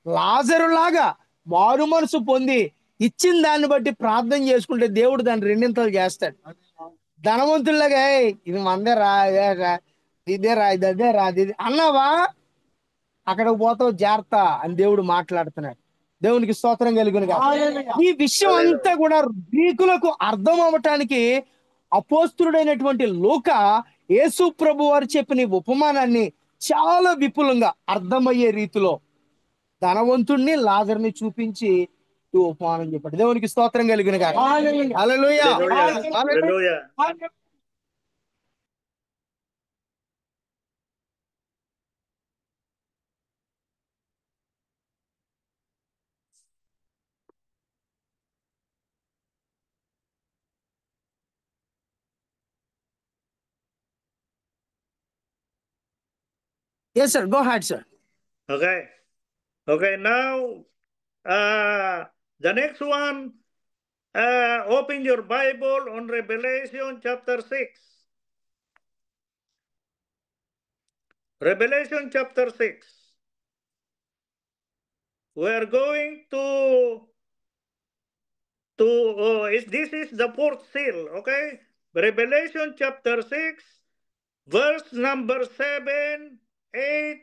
లాజరు లాగా మారు మనసు పొంది ఇచ్చిన దాన్ని బట్టి ప్రార్థన చేసుకుంటే దేవుడు దాన్ని రెండింతలు చేస్తాడు. ధనవంతుల్లాగా "ఏయ్, ఇది మందే రా, ఇదే రా, ఇది అదే రా, ఇది అన్నావా అక్కడికి పోతావు జాగ్రత్త" అని దేవుడు మాట్లాడుతున్నాడు. దేవునికి స్తోత్రం కలుగును గాక. ఈ విషయం అంతా కూడా గ్రీకులకు అర్థం అవ్వటానికి అపోస్తుడైనటువంటి లూకా యేసు ప్రభు వారు చెప్పిన ఈ ఉపమానాన్ని చాలా విపులంగా అర్థమయ్యే రీతిలో ధనవంతుణ్ణి లాజర్ని చూపించి ఈ ఉపమానం చెప్పాడు. దేవునికి స్తోత్రం కలుగును గాక. హల్లెలూయా. Hallelujah. Yes, sir. Go ahead, sir. Okay. Okay, now the next one, open your Bible on Revelation chapter 6. Revelation chapter 6. We are going to this is the fourth seal, okay? Revelation chapter 6, verse number 7, 8,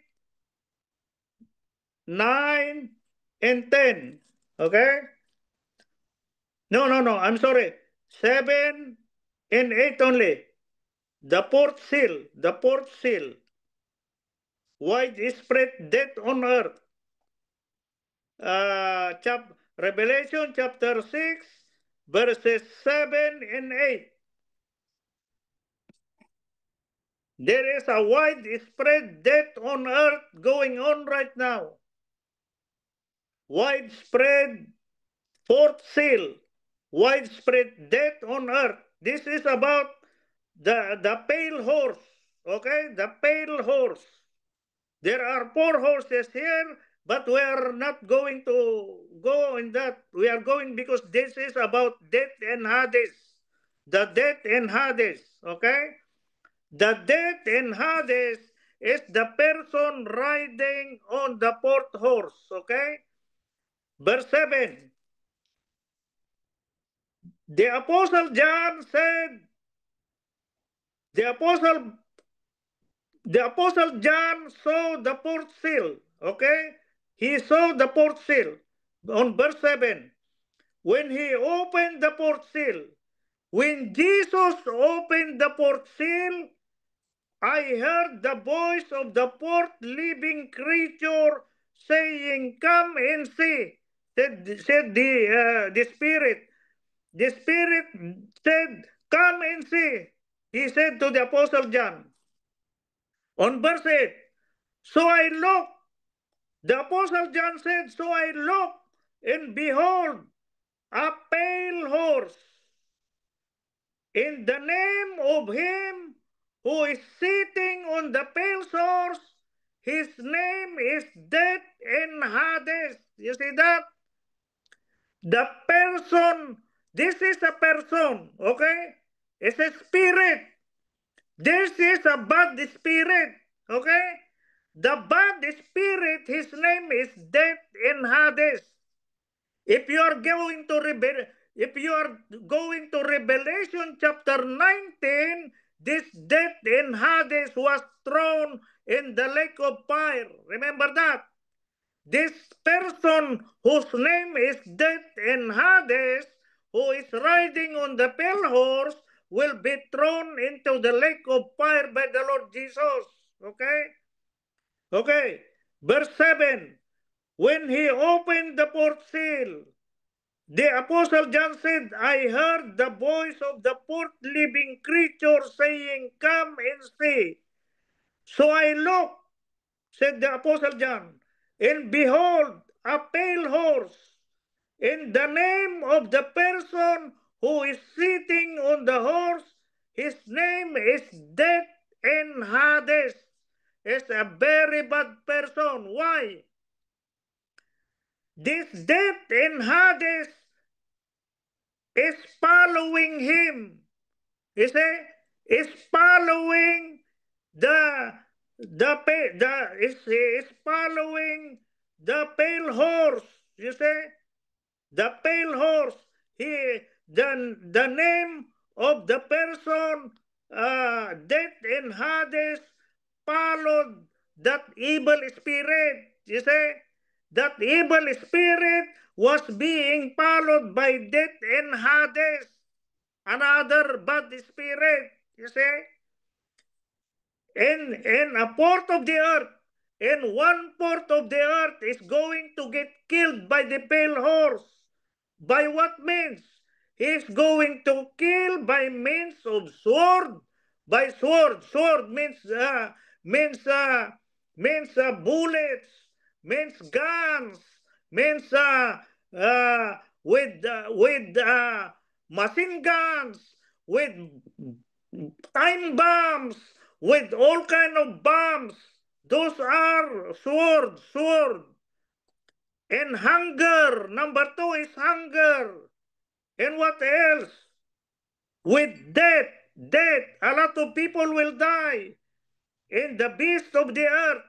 9, and 10. Okay? No, I'm sorry. 7 and 8 only. The fourth seal. The fourth seal. Widespread death on earth. Revelation chapter 6, verses 7 and 8. There is a widespread death on earth going on right now. Widespread fourth seal. Widespread death on earth. This is about the pale horse. Okay? The pale horse. There are 4 horses here, but we are not going to go in that. We are going because this is about death and Hades. The death and Hades. Okay? The death in Hades is the person riding on the fourth horse. Okay? Verse 7. The Apostle John said, the Apostle John saw the fourth seal. Okay? He saw the fourth seal. On verse 7. When he opened the fourth seal, when Jesus opened the fourth seal, I heard the voice of the fourth living creature saying, "Come and see," said the Spirit. The Spirit said, "Come and see." He said to the Apostle John. On verse 8, so I looked. The Apostle John said, so I looked, and behold, a pale horse. In the name of him who is sitting on the pale horse, his name is Death and Hades. You see that? The person, this is a person, okay? It's a spirit. This is a bad spirit, okay? The bad spirit, his name is Death and Hades. If you are going to Revelation chapter 19, this death in Hades was thrown in the lake of fire. Remember that? This person whose name is Death in Hades, who is riding on the pale horse, will be thrown into the lake of fire by the Lord Jesus. Okay? Okay. Verse 7. When he opened the fourth seal, the Apostle John said, I heard the voice of the fourth living creature saying, "Come and see." So I looked, said the Apostle John, and behold, a pale horse. In the name of the person who is sitting on the horse, his name is Death and Hades. It's a very bad person. Why? This Death and Hades is following him. You see, is following is following the pale horse. You see, the pale horse. The name of the person, Death and Hades, followed that evil spirit. You see, that evil spirit was being followed by Death and Hades, another bad spirit. You see, in a part of the earth, and 1/4 of the earth is going to get killed by the pale horse. By what means? He's going to kill by means of sword. By sword. Sword means bullets, means guns, means with machine guns, with time bombs, with all kind of bombs. Those are sword. And hunger. Number 2 is hunger. And what else? With death. A lot of people will die. And the beasts of the earth.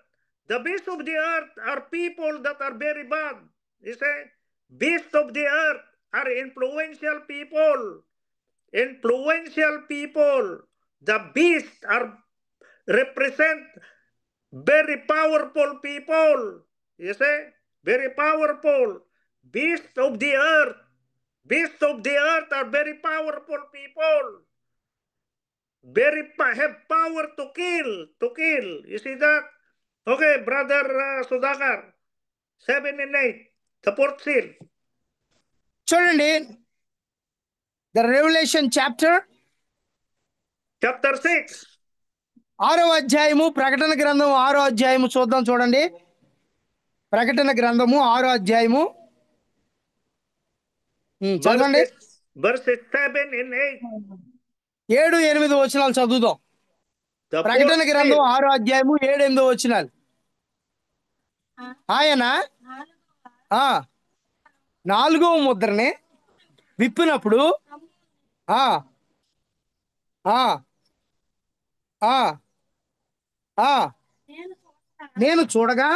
The beasts of the earth are people that are very bad. You see? Beasts of the earth are influential people. Influential people. The beasts are represent very powerful people. You see? Very powerful. Beasts of the earth. Beasts of the earth are very powerful people. Have power to kill. You see that? Okay, brother Sudhakar. 7 and 8. The fourth seal. చూడండి the Revelation chapter Chapter 6. 6వ అధ్యాయము, ప్రకటన గ్రంథం 6వ అధ్యాయము చూద్దాం. చూడండి, ప్రకటన గ్రంథము 6వ అధ్యాయము చదవండి. Verses 7 and 8. 7, 8 వచనాలు చదువుదాం. The ప్రకటన fourth గ్రంథం seal. 6వ అధ్యాయము 7, 8 వచనాలు. ఆయన 4వ ముద్రని విప్పినప్పుడు నేను చూడగా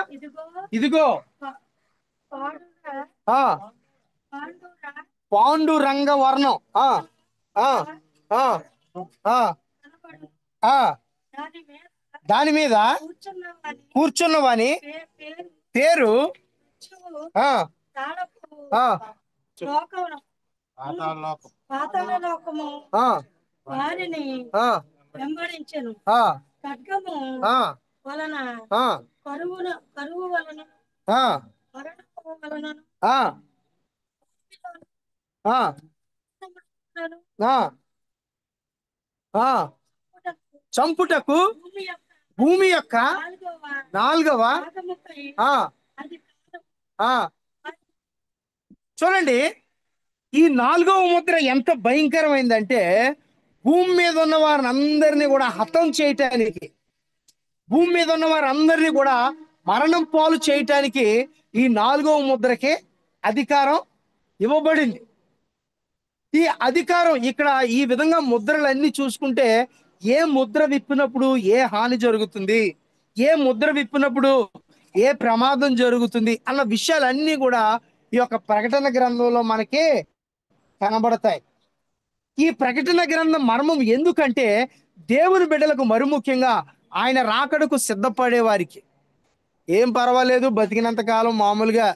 ఇదిగో పాండురంగ వర్ణం దాని మీద కూర్చున్నవాని పేరు పాతాళలోకము వారిని వెంబడించెను. ఖడ్గము వలన కరువు వలన మరణము వలన చంపుటకు భూమి యొక్క 4వ చూడండి, ఈ 4వ ముద్ర ఎంత భయంకరమైందంటే భూమి మీద ఉన్న వారిని అందరినీ కూడా హతం చేయటానికి, భూమి మీద ఉన్న వారందరినీ కూడా మరణం పాలు చేయటానికి ఈ 4వ ముద్రకి అధికారం ఇవ్వబడింది. ఈ అధికారం ఇక్కడ ఈ విధంగా ముద్రలన్నీ చూసుకుంటే ఏ ముద్ర విప్పినప్పుడు ఏ హాని జరుగుతుంది, ఏ ముద్ర విప్పినప్పుడు ఏ ప్రమాదం జరుగుతుంది అన్న విషయాలన్నీ కూడా ఈ యొక్క ప్రకటన గ్రంథంలో మనకి కనబడతాయి. ఈ ప్రకటన గ్రంథం మర్మం ఎందుకంటే దేవుని బిడ్డలకు మరి ముఖ్యంగా ఆయన రాకడకు సిద్ధపడే వారికి ఏం పర్వాలేదు, బతికినంత కాలం మామూలుగా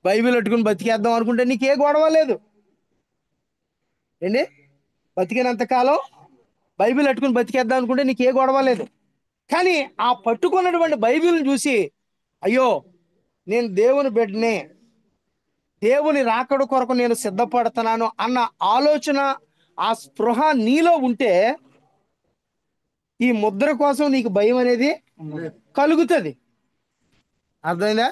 బైబిల్ పెట్టుకుని బతికేద్దాం అనుకుంటే నీకే గొడవ లేదు ఏంటి. బతికినంత కాలం బైబిల్ పెట్టుకుని బతికేద్దాం అనుకుంటే నీకే గొడవ లేదు. కానీ ఆ పట్టుకున్నటువంటి బైబిల్ని చూసి అయ్యో నేను దేవుని బిడ్డనే, దేవుని రాకడ కొరకు నేను సిద్ధపడుతున్నాను అన్న ఆలోచన, ఆ స్పృహ నీలో ఉంటే ఈ ముద్ర కోసం నీకు భయం అనేది కలుగుతుంది. అర్థమైందా?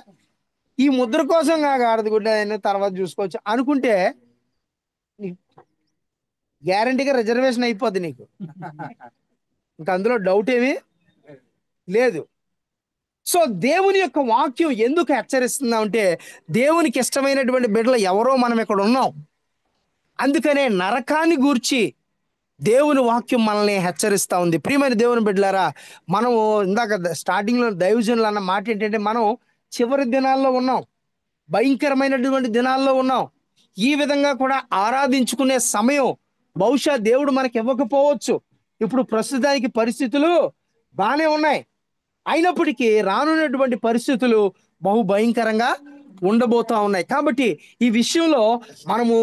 ఈ ముద్ర కోసం ఆడది గుడ్డ తర్వాత చూసుకోవచ్చు అనుకుంటే గ్యారంటీగా రిజర్వేషన్ అయిపోద్ది నీకు. ఇంకా అందులో డౌట్ ఏమీ లేదు. సో దేవుని యొక్క వాక్యం ఎందుకు హెచ్చరిస్తుందా అంటే దేవునికి ఇష్టమైనటువంటి బిడ్డలు ఎవరో మనం ఇక్కడ ఉన్నాం. అందుకనే నరకాన్ని గూర్చి దేవుని వాక్యం మనల్ని హెచ్చరిస్తా ఉంది. ప్రియమైన దేవుని బిడ్డలారా, మనము ఇందాక స్టార్టింగ్లో దైవజనులు అన్న మాట ఏంటంటే మనం చివరి దినాల్లో ఉన్నాం, భయంకరమైనటువంటి దినాల్లో ఉన్నాం. ఈ విధంగా కూడా ఆరాధించుకునే సమయం బహుశా దేవుడు మనకి ఇవ్వకపోవచ్చు. ఇప్పుడు ప్రస్తుతానికి పరిస్థితులు బాగానే ఉన్నాయి, అయినప్పటికీ రానున్నటువంటి పరిస్థితులు బహు భయంకరంగా ఉండబోతా ఉన్నాయి. కాబట్టి ఈ విషయంలో మనము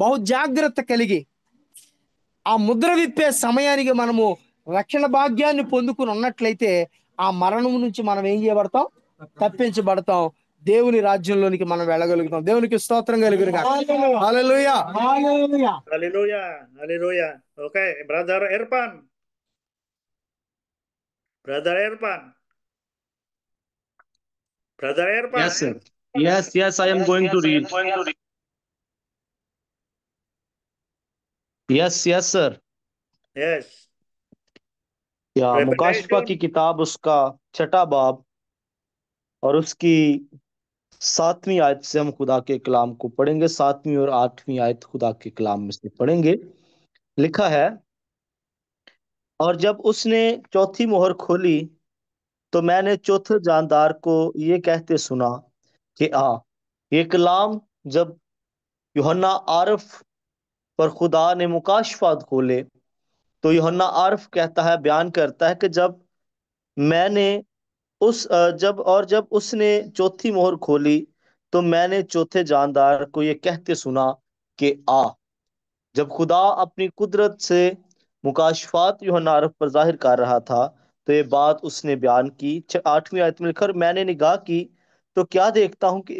బహు జాగ్రత్త కలిగి ఆ ముద్ర విప్పే సమయానికి మనము రక్షణ భాగ్యాన్ని పొందుకుని ఉన్నట్లయితే ఆ మరణం నుంచి మనం ఏం చేయబడతాం? తప్పించబడతాం. దేవుని రాజ్యంలోనికి మనం వెళ్ళగలుగుతాం. దేవునికి స్తోత్రం కలుగునుగాక. Hallelujah, hallelujah, hallelujah, hallelujah. Okay, brother Irfan. Brother Irfan. Yes, sir. Yes, I am going to read. Yes, sir. Yes. या मुकाशफा Revelation की किताब उसका 6वां बाब और उसकी 7वीं आयत से हम खुदा के कलाम को पढ़ेंगे। 7वीं और 8वीं आयत खुदा के कलाम में से पढ़ेंगे। लिखा है, और जब उसने चौथी मोहर खोली तो मैंने चौथे जानदार को ये कहते सुना कि आ। ये कलाम जब यूहन्ना आरफ पर खुदा ने मुकाशफा खोले तो यूहन्ना आरफ कहता है, बयान करता है कि मैंने जब उसने चौथी मोहर खोली तो मैंने चौथे जानदार को ये कहते सुना कि आ। जब खुदा अपनी कुदरत से मुकाशफात यूहन्ना आरफ पर जाहिर कर रहा था तो ये बात उसने बयान की। 8वीं आयत में लिखा, मैंने निगाह की तो क्या देखता हूं कि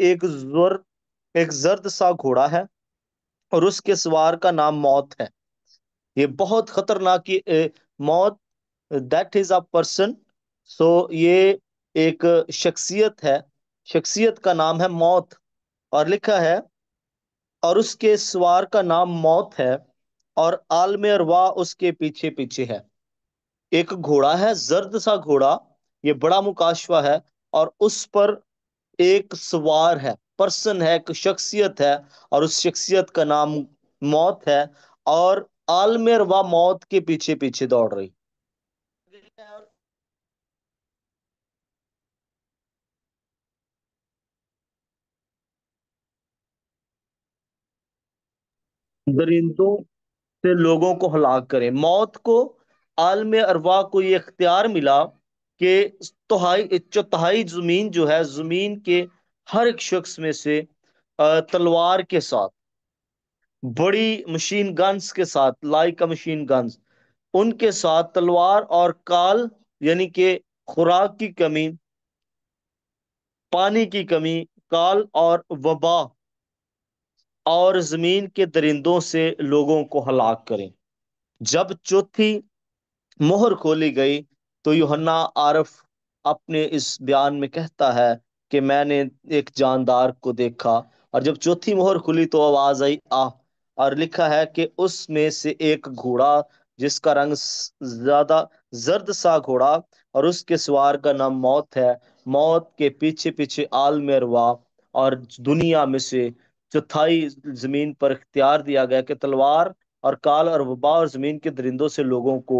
एक जर्द सा घोड़ा है और उसके सवार का नाम मौत है। ये बहुत खतरनाक मौत, दैट इज अ पर्सन। सो ये एक शख्सियत है, शख्सियत का नाम है मौत। और लिखा है, और उसके सवार का नाम मौत है और आलम अरवा उसके पीछे पीछे है। एक घोड़ा है, जर्द सा घोड़ा, ये बड़ा मुकाशवा है, और उस पर एक सवार है, पर्सन है, एक शख्सियत है, और उस शख्सियत का नाम मौत है, और आलम अरवा मौत के पीछे पीछे दौड़ रही। दरिंदों से लोगों को हलाक करें। मौत को, आलम अरवा को ये इख्तियार मिला कि चौथाई जमीन जो है, जमीन के हर एक शख्स में से तलवार के साथ, बड़ी मशीन गन्स के साथ, लाइक मशीन गन्स, उनके साथ तलवार और काल, यानी कि खुराक की कमी, पानी की कमी, काल और वबा, और जमीन के दरिंदों से लोगों को हलाक करें। जब चौथी मोहर खोली गई तो यूहन्ना आरफ अपने इस बयान में कहता है कि मैंने एक जानदार को देखा, और जब चौथी मोहर खुली तो आवाज आई आ। और लिखा है कि उसमें से एक घोड़ा जिसका रंग ज्यादा जर्द सा घोड़ा, और उसके सवार का नाम मौत है। मौत के पीछे पीछे आलम अरवा, और दुनिया में से चौथाई जमीन पर इख्तियार दिया गया कि तलवार और काल और वबा और जमीन के दरिंदों से लोगों को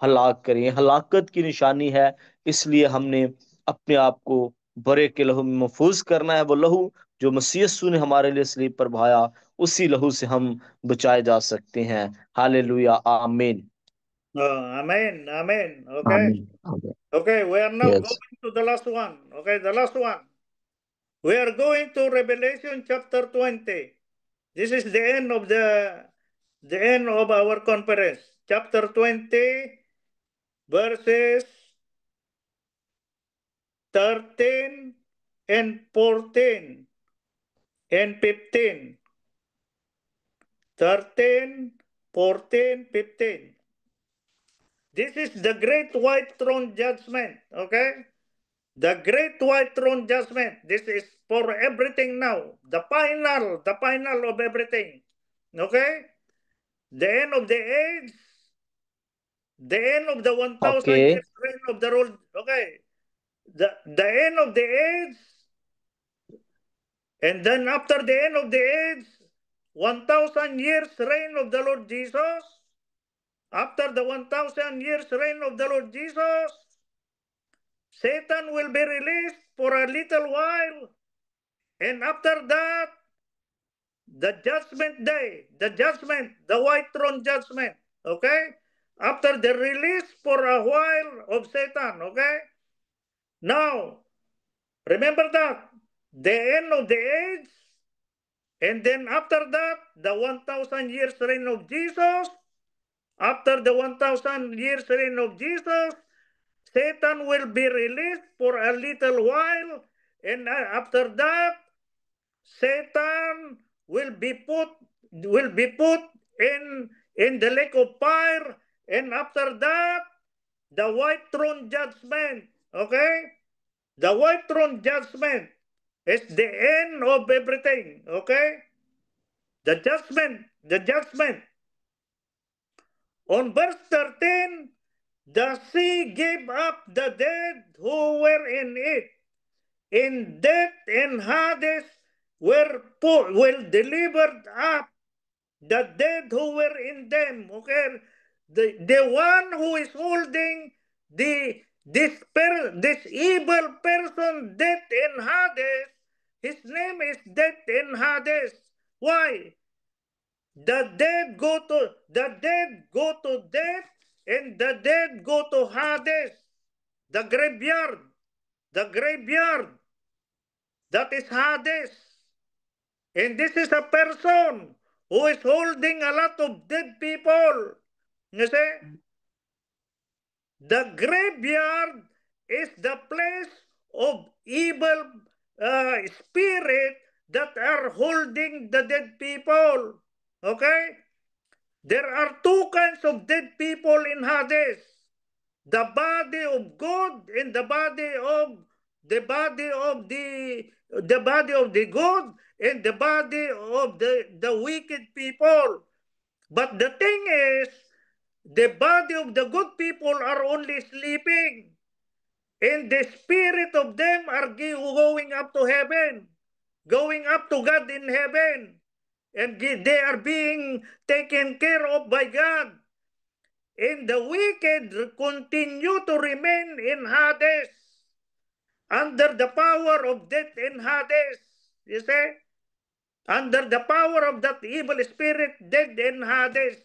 हलाक करें। हलाकत की निशानी है, इसलिए हमने अपने आप को बरे के लहू में महफूज करना है। वो लहू जो मसीह यीशु ने हमारे लिए सलीब पर बहाया, उसी लहू से हम बचाए जा सकते हैं। हालेलुया, आमीन। Amen, amen. Okay, आमीन, आमीन। okay. We are now yes, going to the last one. Okay, the last one. We are going to Revelation chapter 20. This is the end of our conference. Chapter 20, verses 13 and 14 and 15. 13, 14, 15. This is the great white throne judgment. Okay? The great white throne judgment. This is for everything now. The final of everything. Okay? The end of the age. The end of the 1,000 okay, years reign of the Lord. Okay? The end of the age. And then after the end of the age, 1,000 years reign of the Lord Jesus. After the 1,000 years reign of the Lord Jesus, Satan will be released for a little while. And after that, the judgment day, the white throne judgment, okay? After the release for a while of Satan, okay? Now, remember that, the end of the age, and then after that, the 1,000 years reign of Jesus. After the 1,000 years reign of Jesus, Satan will be released for a little while, and after that, Satan will be put in the lake of fire, and after that, the white throne judgment. Okay, the white throne judgment is the end of everything. Okay, the judgment. On verse 13, The sea gave up the dead who were in it, and death and Hades were delivered up the dead who were in them. Okay, the one who is holding this evil person, death in Hades, his name is death in Hades. Why? The dead go to death, and the dead go to Hades, the graveyard. The graveyard. That is Hades. And this is a person who is holding a lot of dead people. You see? The graveyard is the place of evil spirit that are holding the dead people. Okay? There are two kinds of dead people in Hades. The body of God and the body of the good and the body of the wicked people. But the thing is, the body of the good people are only sleeping, and the spirit of them are going up to heaven, going up to God in heaven, and they are being taken care of by God. And the wicked continue to remain in Hades, under the power of death in Hades. You see? Under the power of that evil spirit, dead in Hades.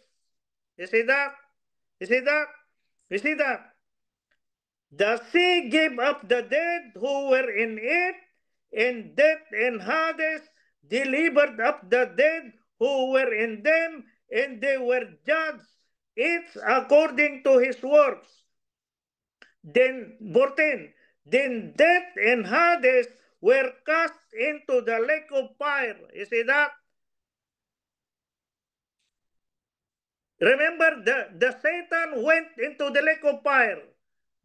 You see that? You see that? You see that? The sea gave up the dead who were in it, and death and Hades delivered up the dead who were in them, and they were judged, each according to his works. Then, 14, then death and Hades were cast into the lake of fire. You see that? Remember, the Satan went into the lake of fire.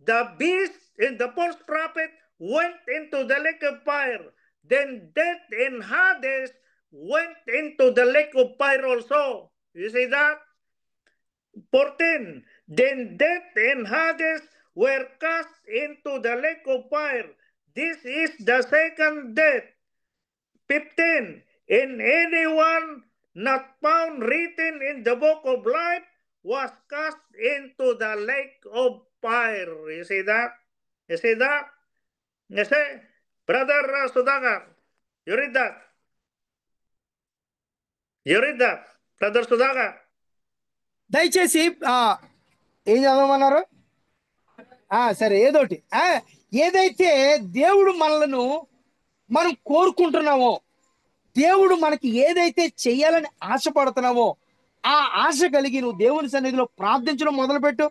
The beast and the false prophet went into the lake of fire. Then death and Hades went into the lake of fire also. You see that? 14. Then death and Hades were cast into the lake of fire. This is the second death. 15. And anyone not found written in the book of life was cast into the lake of fire. You see that? You see that? You see? Brother Sudhakar, you read that? You read that? Brother Sudhakar? దయచేసి ఏం చదవమన్నారు? సరే, ఏదోటి. ఏదైతే దేవుడు మనలను మనం కోరుకుంటున్నామో, దేవుడు మనకి ఏదైతే చెయ్యాలని ఆశపడుతున్నావో, ఆ ఆశ కలిగి నువ్వు దేవుని సన్నిధిలో ప్రార్థించడం మొదలుపెట్టు.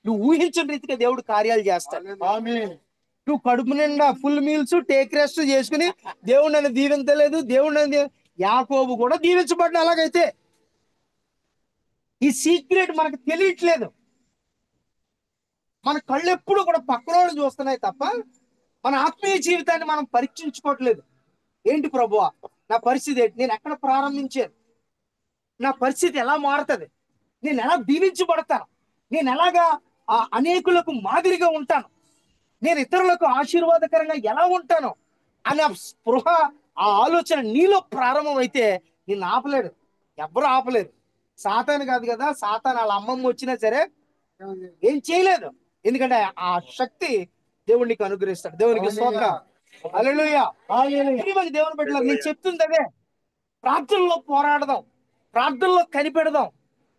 నువ్వు ఊహించిన రీతిగా దేవుడు కార్యాలు చేస్తాడు. నువ్వు కడుపు నిండా ఫుల్ మీల్స్ టేక్ రెస్ట్ చేసుకుని దేవుడు నన్ను దీవించలేదు, దేవుడు నన్ను యాకోబు కూడా దీవించబడ్డ. అలాగైతే ఈ సీక్రెట్ మనకు తెలియట్లేదు. మన కళ్ళు ఎప్పుడు కూడా పక్కన చూస్తున్నాయి తప్ప మన ఆత్మీయ జీవితాన్ని మనం పరీక్షించుకోవట్లేదు. ఏంటి ప్రభువా నా పరిస్థితి ఏంటి? నేను ఎక్కడ ప్రారంభించాను? నా పరిస్థితి ఎలా మారుతుంది? నేను ఎలా దీవించబడతాను? నేను ఎలాగా అనేకులకు మాదిరిగా ఉంటాను? నేను ఇతరులకు ఆశీర్వాదకరంగా ఎలా ఉంటాను అనే స్పృహ, ఆ ఆలోచన నీలో ప్రారంభమైతే నిన్ను ఆపలేడు, ఎవ్వరూ ఆపలేరు. సాతాను కాదు కదా, సాతాను వాళ్ళ అమ్మమ్మ వచ్చినా సరే ఏం చేయలేదు. ఎందుకంటే ఆ శక్తి దేవుడు నీకు అనుగ్రహిస్తాడు. దేవునికి స్తోత్రం. హల్లెలూయా. దేవుని బిడ్డలారా, నేను చెప్తుంది అదే. ప్రార్థనలో పోరాడదాం, ప్రార్థనలో కనిపెడదాం.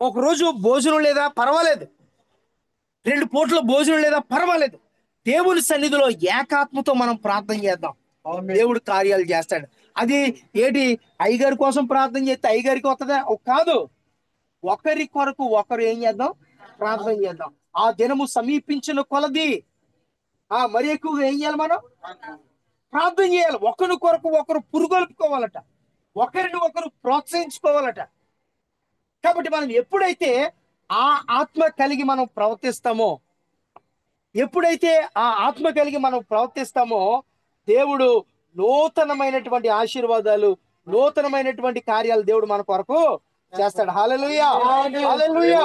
ఒకరోజు భోజనం లేదా పర్వాలేదు, 2 పూట్ల భోజనం లేదా పర్వాలేదు. దేవుని సన్నిధిలో ఏకాత్మతో మనం ప్రార్థన చేద్దాం. దేవుడు కార్యాలు చేస్తాడు. అది ఏంటి, అయ్యగారి కోసం ప్రార్థన చేస్తే అయ్యగారికి వస్తుందా? కాదు. ఒకరి కొరకు ఒకరు ఏం చేద్దాం? ప్రార్థన చేద్దాం. ఆ దినము సమీపించిన కొలది మరి ఎక్కువగా ఏం చేయాలి? మనం ప్రార్థన చేయాలి. ఒకరి కొరకు ఒకరు పురుగొల్పుకోవాలట, ఒకరిని ఒకరు ప్రోత్సహించుకోవాలట. కాబట్టి మనం ఎప్పుడైతే ఆ ఆత్మ కలిగి మనం ప్రవర్తిస్తామో, దేవుడు నూతనమైనటువంటి ఆశీర్వాదాలు, నూతనమైనటువంటి కార్యాలు దేవుడు మన కొరకు చేస్తాడు. హల్లెలూయా, హల్లెలూయా,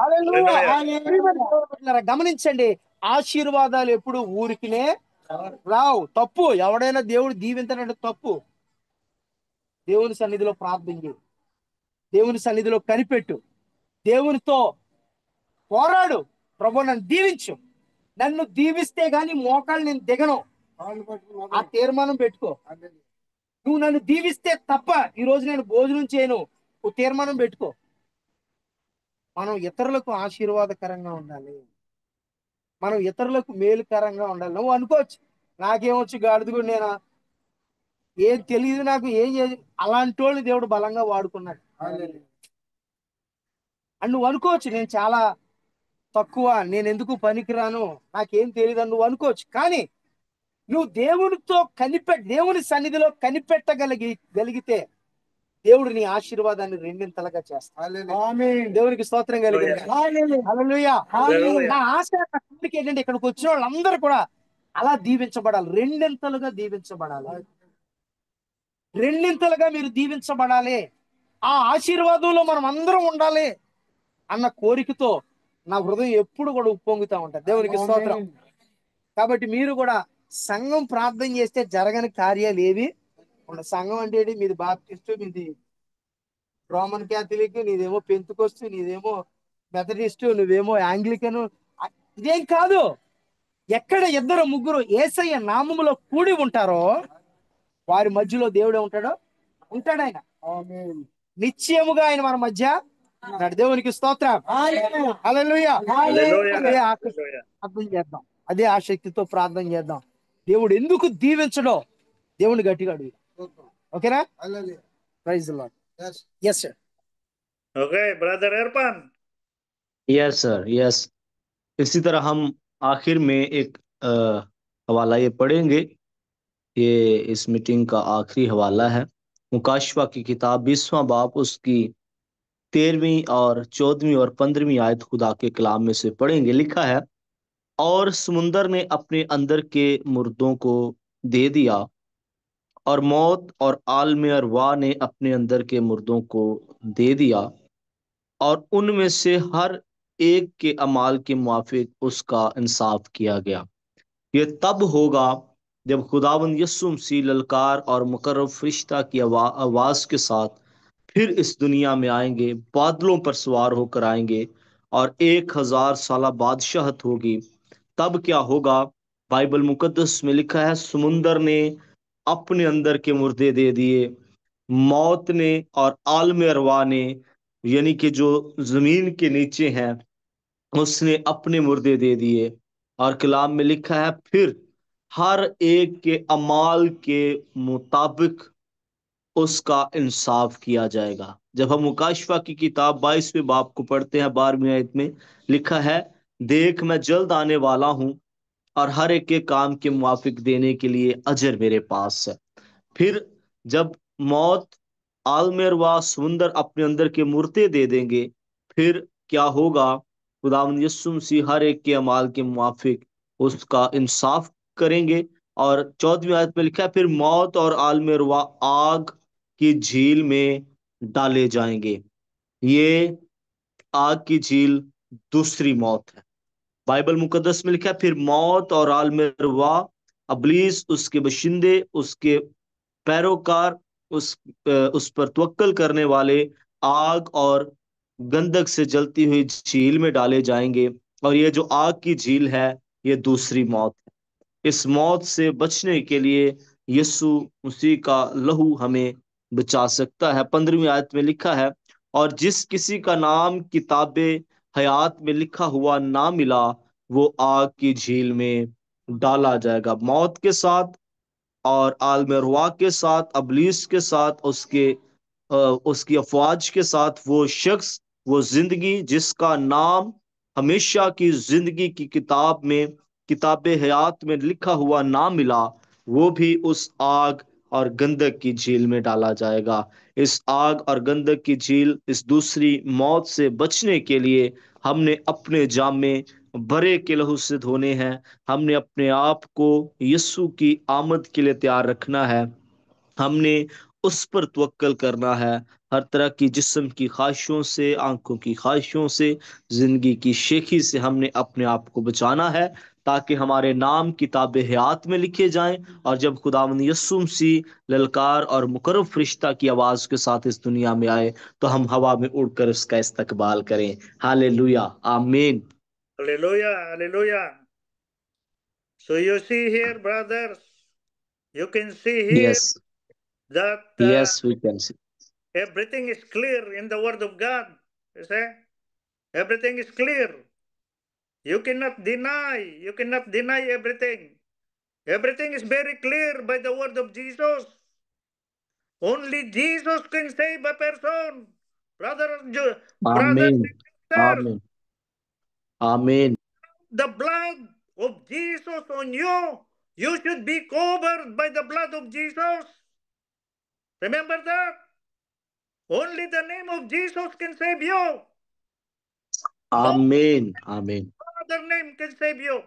హల్లెలూయా. ప్రియమైన దేవుని బిడ్డలారా, గమనించండి, ఆశీర్వాదాలు ఎప్పుడు ఊరికినే రావు. తప్పు. ఎవడైనా దేవుడు దీవించాలంటే తప్పు. దేవుని సన్నిధిలో ప్రార్థన చేయి, దేవుని సన్నిధిలో కనిపెట్టు, దేవునితో పోరాడు. ప్రభు నన్ను దీవించు, నన్ను దీవిస్తే గాని మోకాళ్ళు నేను దిగను. ఆ తీర్మానం పెట్టుకో. నువ్వు నన్ను దీవిస్తే తప్ప ఈ రోజు నేను భోజనం చేయను, ఓ తీర్మానం పెట్టుకో. మనం ఇతరులకు ఆశీర్వాదకరంగా ఉండాలి, మనం ఇతరులకు మేలుకరంగా ఉండాలి. నువ్వు అనుకోవచ్చు, నాకేమొచ్చు గాడిద నేను ఏం తెలియదు, నాకు ఏం అలాంటి వాళ్ళు దేవుడు బలంగా వాడుకున్నాడు అని నువ్వు అనుకోవచ్చు. నేను చాలా తక్కువ, నేను ఎందుకు పనికిరాను, నాకేం తెలియదు అని నువ్వు అనుకోవచ్చు. కానీ నువ్వు దేవునితో దేవుని సన్నిధిలో కనిపెట్టగలిగితే దేవుడు నీ ఆశీర్వాదాన్ని రెండింతలుగా చేస్తాడు. దేవునికి స్తోత్రం కలిగింది. హల్లెలూయా. నా ఆశ, నా కోరిక ఏంటంటే ఇక్కడికి వచ్చిన వాళ్ళందరూ కూడా అలా దీవించబడాలి, రెండింతలుగా దీవించబడాలి. రెండింతలుగా మీరు దీవించబడాలి, ఆ ఆశీర్వాదంలో మనం అందరం ఉండాలి అన్న కోరికతో నా హృదయం ఎప్పుడు కూడా ఉప్పొంగుతా ఉంటుంది. దేవునికి స్తోత్రం. కాబట్టి మీరు కూడా సంఘం ప్రార్థన చేస్తే జరగని కార్యాలు ఏవి ఉండవు. సంఘం అంటే ఏంటి? మీది బాప్టిస్టు, మీది రోమన్ క్యాథలిక్, నీదేమో పెంతుకొస్తు, నీదేమో మెథడిస్టు, నువ్వేమో యాంగ్లికను. ఇదేం కాదు. ఎక్కడ ఇద్దరు ముగ్గురు యేసయ్య నామములో కూడి ఉంటారో వారి మధ్యలో దేవుడే ఉంటాడు. ఆయన నిశ్చయముగా ఆయన మన మధ్య ఉన్నాడు. దేవునికి స్తోత్రం. హల్లెలూయా. ప్రార్థన చేద్దాం, అదే ఆసక్తితో ప్రార్థన చేద్దాం. దేవుడు ఎందుకు దీవించడో దేవుని గట్టిగా అడుగు. ఓకేనా? Praise the lord. yes sir. Okay, brother Erpan. Yes sir, yes. इसी तरह हम आखिर में एक हवाला ये पढ़ेंगे। ये इस मीटिंग का आखिरी हवाला है। मुकाशवा की किताब 20वां बाब, उसकी 13वीं और 14वीं और 15वीं आयत खुदा के कलाम में से पढ़ेंगे। लिखा है, और समुंदर ने अपने अंदर के मुर्दों को दे दिया, और मौत और आलम अरवा ने अपने अंदर के मुर्दों को दे दिया, और उनमें से हर एक के अमाल के मुआफिक उसका इंसाफ किया गया। ये तब होगा जब खुदावंद यीशु मसीह ललकार और मुकर्रब फरिश्ता की आवाज के साथ फिर इस दुनिया में आएंगे। बादलों पर सवार होकर आएंगे और 1000 साल बादशाहत होगी। तब क्या होगा? बाइबल मुकद्दस में लिखा है, समुंदर ने अपने अंदर के मुर्दे दे दिए, मौत ने और आलम अरवा ने, यानी कि जो जमीन के नीचे हैं, उसने अपने मुर्दे दे दिए। और कलाम में लिखा है, फिर हर एक के अमाल के मुताबिक उसका इंसाफ किया जाएगा। जब हम मुकाशवा की किताब 22वें बाब को पढ़ते हैं, 12वीं आयत में लिखा है, देख मैं जल्द आने वाला हूं और हर एक के काम के मुआफिक देने के लिए अजर मेरे पास है। फिर जब मौत, आलमेर व समुंदर अपने अंदर के मुर्दे दे देंगे, फिर क्या होगा? खुदावंद यीशु मसीह हर एक के अमाल के मुआफिक उसका इंसाफ करेंगे। और 14वीं आयत में लिखा है, फिर मौत और आलमेर व आग की झील में डाले जाएंगे। ये आग की झील दूसरी मौत है। बाइबल मुकद्दस में लिखा है, फिर मौत और आलमेर व अबलीस, उसके बशिंदे, उसके पैरोकार, उस पर तवक्कल करने वाले आग और गंधक से जलती हुई झील में डाले जाएंगे। और ये जो आग की झील है, ये दूसरी मौत है। इस मौत से बचने के लिए यीशु मसीह का लहू हमें बचा सकता है। 15वीं आयत में लिखा है, और जिस किसी का नाम किताबे हयात में लिखा हुआ ना मिला, वो आग की झील में डाला जाएगा। मौत के साथ और आलमरवा के साथ, अबलीस के साथ, उसकी अफवाज के साथ, वो शख्स, वो जिंदगी जिसका नाम हमेशा की जिंदगी की किताब में, किताब हयात में लिखा हुआ ना मिला, वो भी उस आग और गंधक की झील में डाला जाएगा। इस आग और गंधक की झील, इस दूसरी मौत से बचने के लिए हमने अपने जामे बरे के लहू से धोने हैं। हमने अपने आप को यीशु की आमद के लिए तैयार रखना है। हमने उस पर तवक्कल करना है। हर तरह की जिस्म की ख्वाहिशों से, आंखों की ख्वाहिशों से, जिंदगी की शेखी से हमने अपने आप को बचाना है, ताकि हमारे नाम किताब हयात में लिखे जाएं, और जब खुदावंद यीशु मसीह ललकार और मुकर्रब फरिश्ता की आवाज के साथ इस दुनिया में आए, तो हम हवा में उड़कर उसका इस्तकबाल करें। हालेलुया, आमीन। Hallelujah, hallelujah. So you see here, brothers, you can see here yes, that yes, we can see. everything is clear in the Word of God. You see? Everything is clear. You cannot deny everything. Everything is very clear by the Word of Jesus. Only Jesus can save a person. Brothers and आमीन, sisters, आमीन, आमीन। the blood of Jesus on you, you should be covered by the blood of Jesus. Remember that? Only the name of Jesus can save you. No आमीन, आमीन। other name can save you.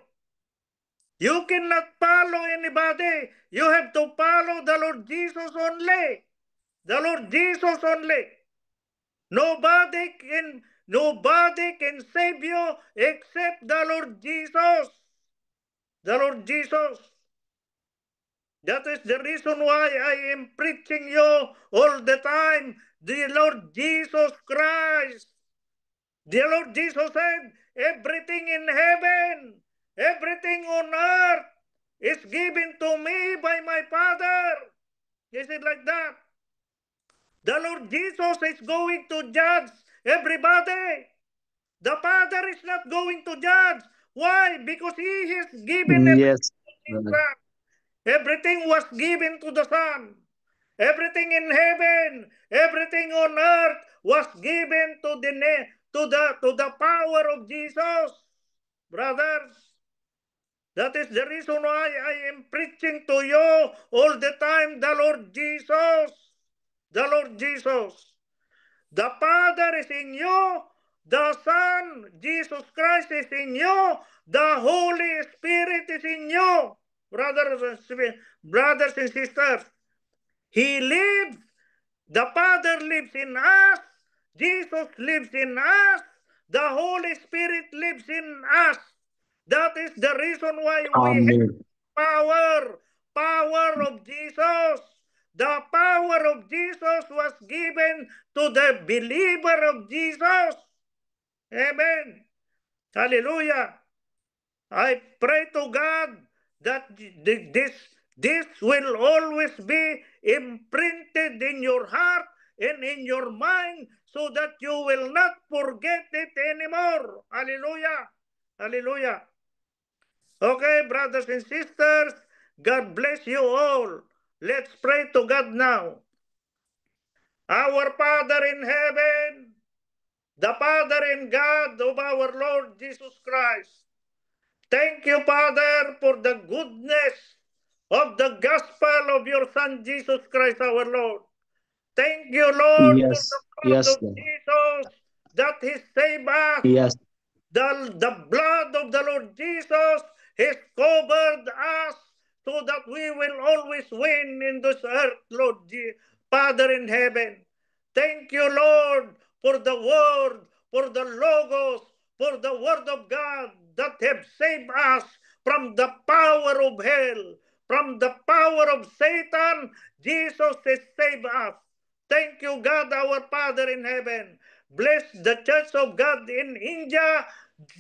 You cannot follow anybody. You have to follow the Lord Jesus only. The Lord Jesus only. Nobody can save you except the Lord Jesus. The Lord Jesus. That is the reason why I am preaching you all the time. The Lord Jesus Christ. The Lord Jesus said, everything in heaven, everything on earth is given to me by my Father. Is it like that? The Lord Jesus is going to judge everybody. The Father is not going to judge. Why? Because He has given yes, everything to the Son. Everything was given to the Son. Everything in heaven, everything on earth was given to the power of Jesus. Brothers, that is the reason why I am preaching to you all the time the Lord Jesus. The Lord Jesus. The Father is in you. The Son, Jesus Christ, is in you. The Holy Spirit is in you. Brothers and sisters, He lives. The Father lives in us. Jesus lives in us. The Holy Spirit lives in us. That is the reason why we have आमीन, power of Jesus. The power of Jesus was given to the believer of Jesus. Amen. Hallelujah. I pray to God that this will always be imprinted in your heart and in your mind so that you will not forget it anymore. Hallelujah. Hallelujah. Okay, brothers and sisters, God bless you all. Let's pray to God now. Our Father in heaven, the Father and God of our Lord Jesus Christ. Thank you, Father, for the goodness of the gospel of your Son, Jesus Christ our Lord. Thank you, Lord, for yes, the blood yes of Jesus that He saved us. Yes, The blood of the Lord Jesus has covered us so that we will always win in this earth, Lord Father in heaven. Thank you, Lord, for the word, for the logos, for the word of God that have saved us from the power of hell, from the power of Satan. Jesus has saved us. Thank you, God, our Father in heaven. Bless the Church of God in India,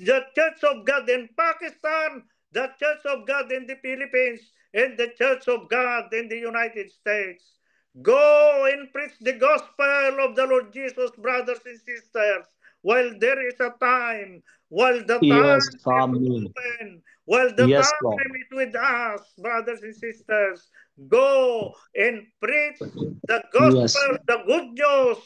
the Church of God in Pakistan, the Church of God in the Philippines, and the Church of God in the United States. Go and preach the gospel of the Lord Jesus, brothers and sisters, while there is a time, while the yes, time is आमीन। open, while the yes Lord, time is with us, brothers and sisters. Go and preach the yes, gospel, the good news.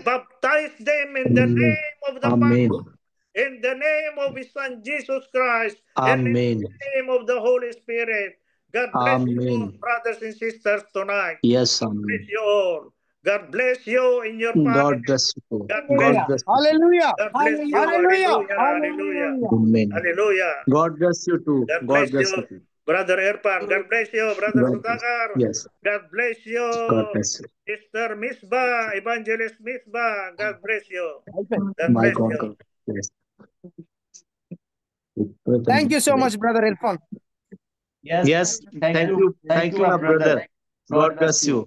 Baptize them in the आमीन, name of the आमीन, Father, in the name of His Son Jesus Christ, and in आमीन, the name of the Holy Spirit. God bless you आमीन। all, brothers and sisters, tonight. Yes, God आमीन। bless you all. God bless you in your God family. Bless you, God bless God Hallelujah. you. Bless you, Hallelujah. God bless you. Hallelujah. Hallelujah. Hallelujah. Hallelujah. Amen. Hallelujah. God bless you too, God God bless bless you. You too. Brother Irfan. God bless you, Brother Sudhakar. Yes. God bless you, God bless you. Sister Misbah, Evangelist Misbah. God bless you. అయిపోయింది. God My bless God. you. God bless. Thank you so much brother Irfan. Yes. Thank you. Thank you, my brother. God bless you.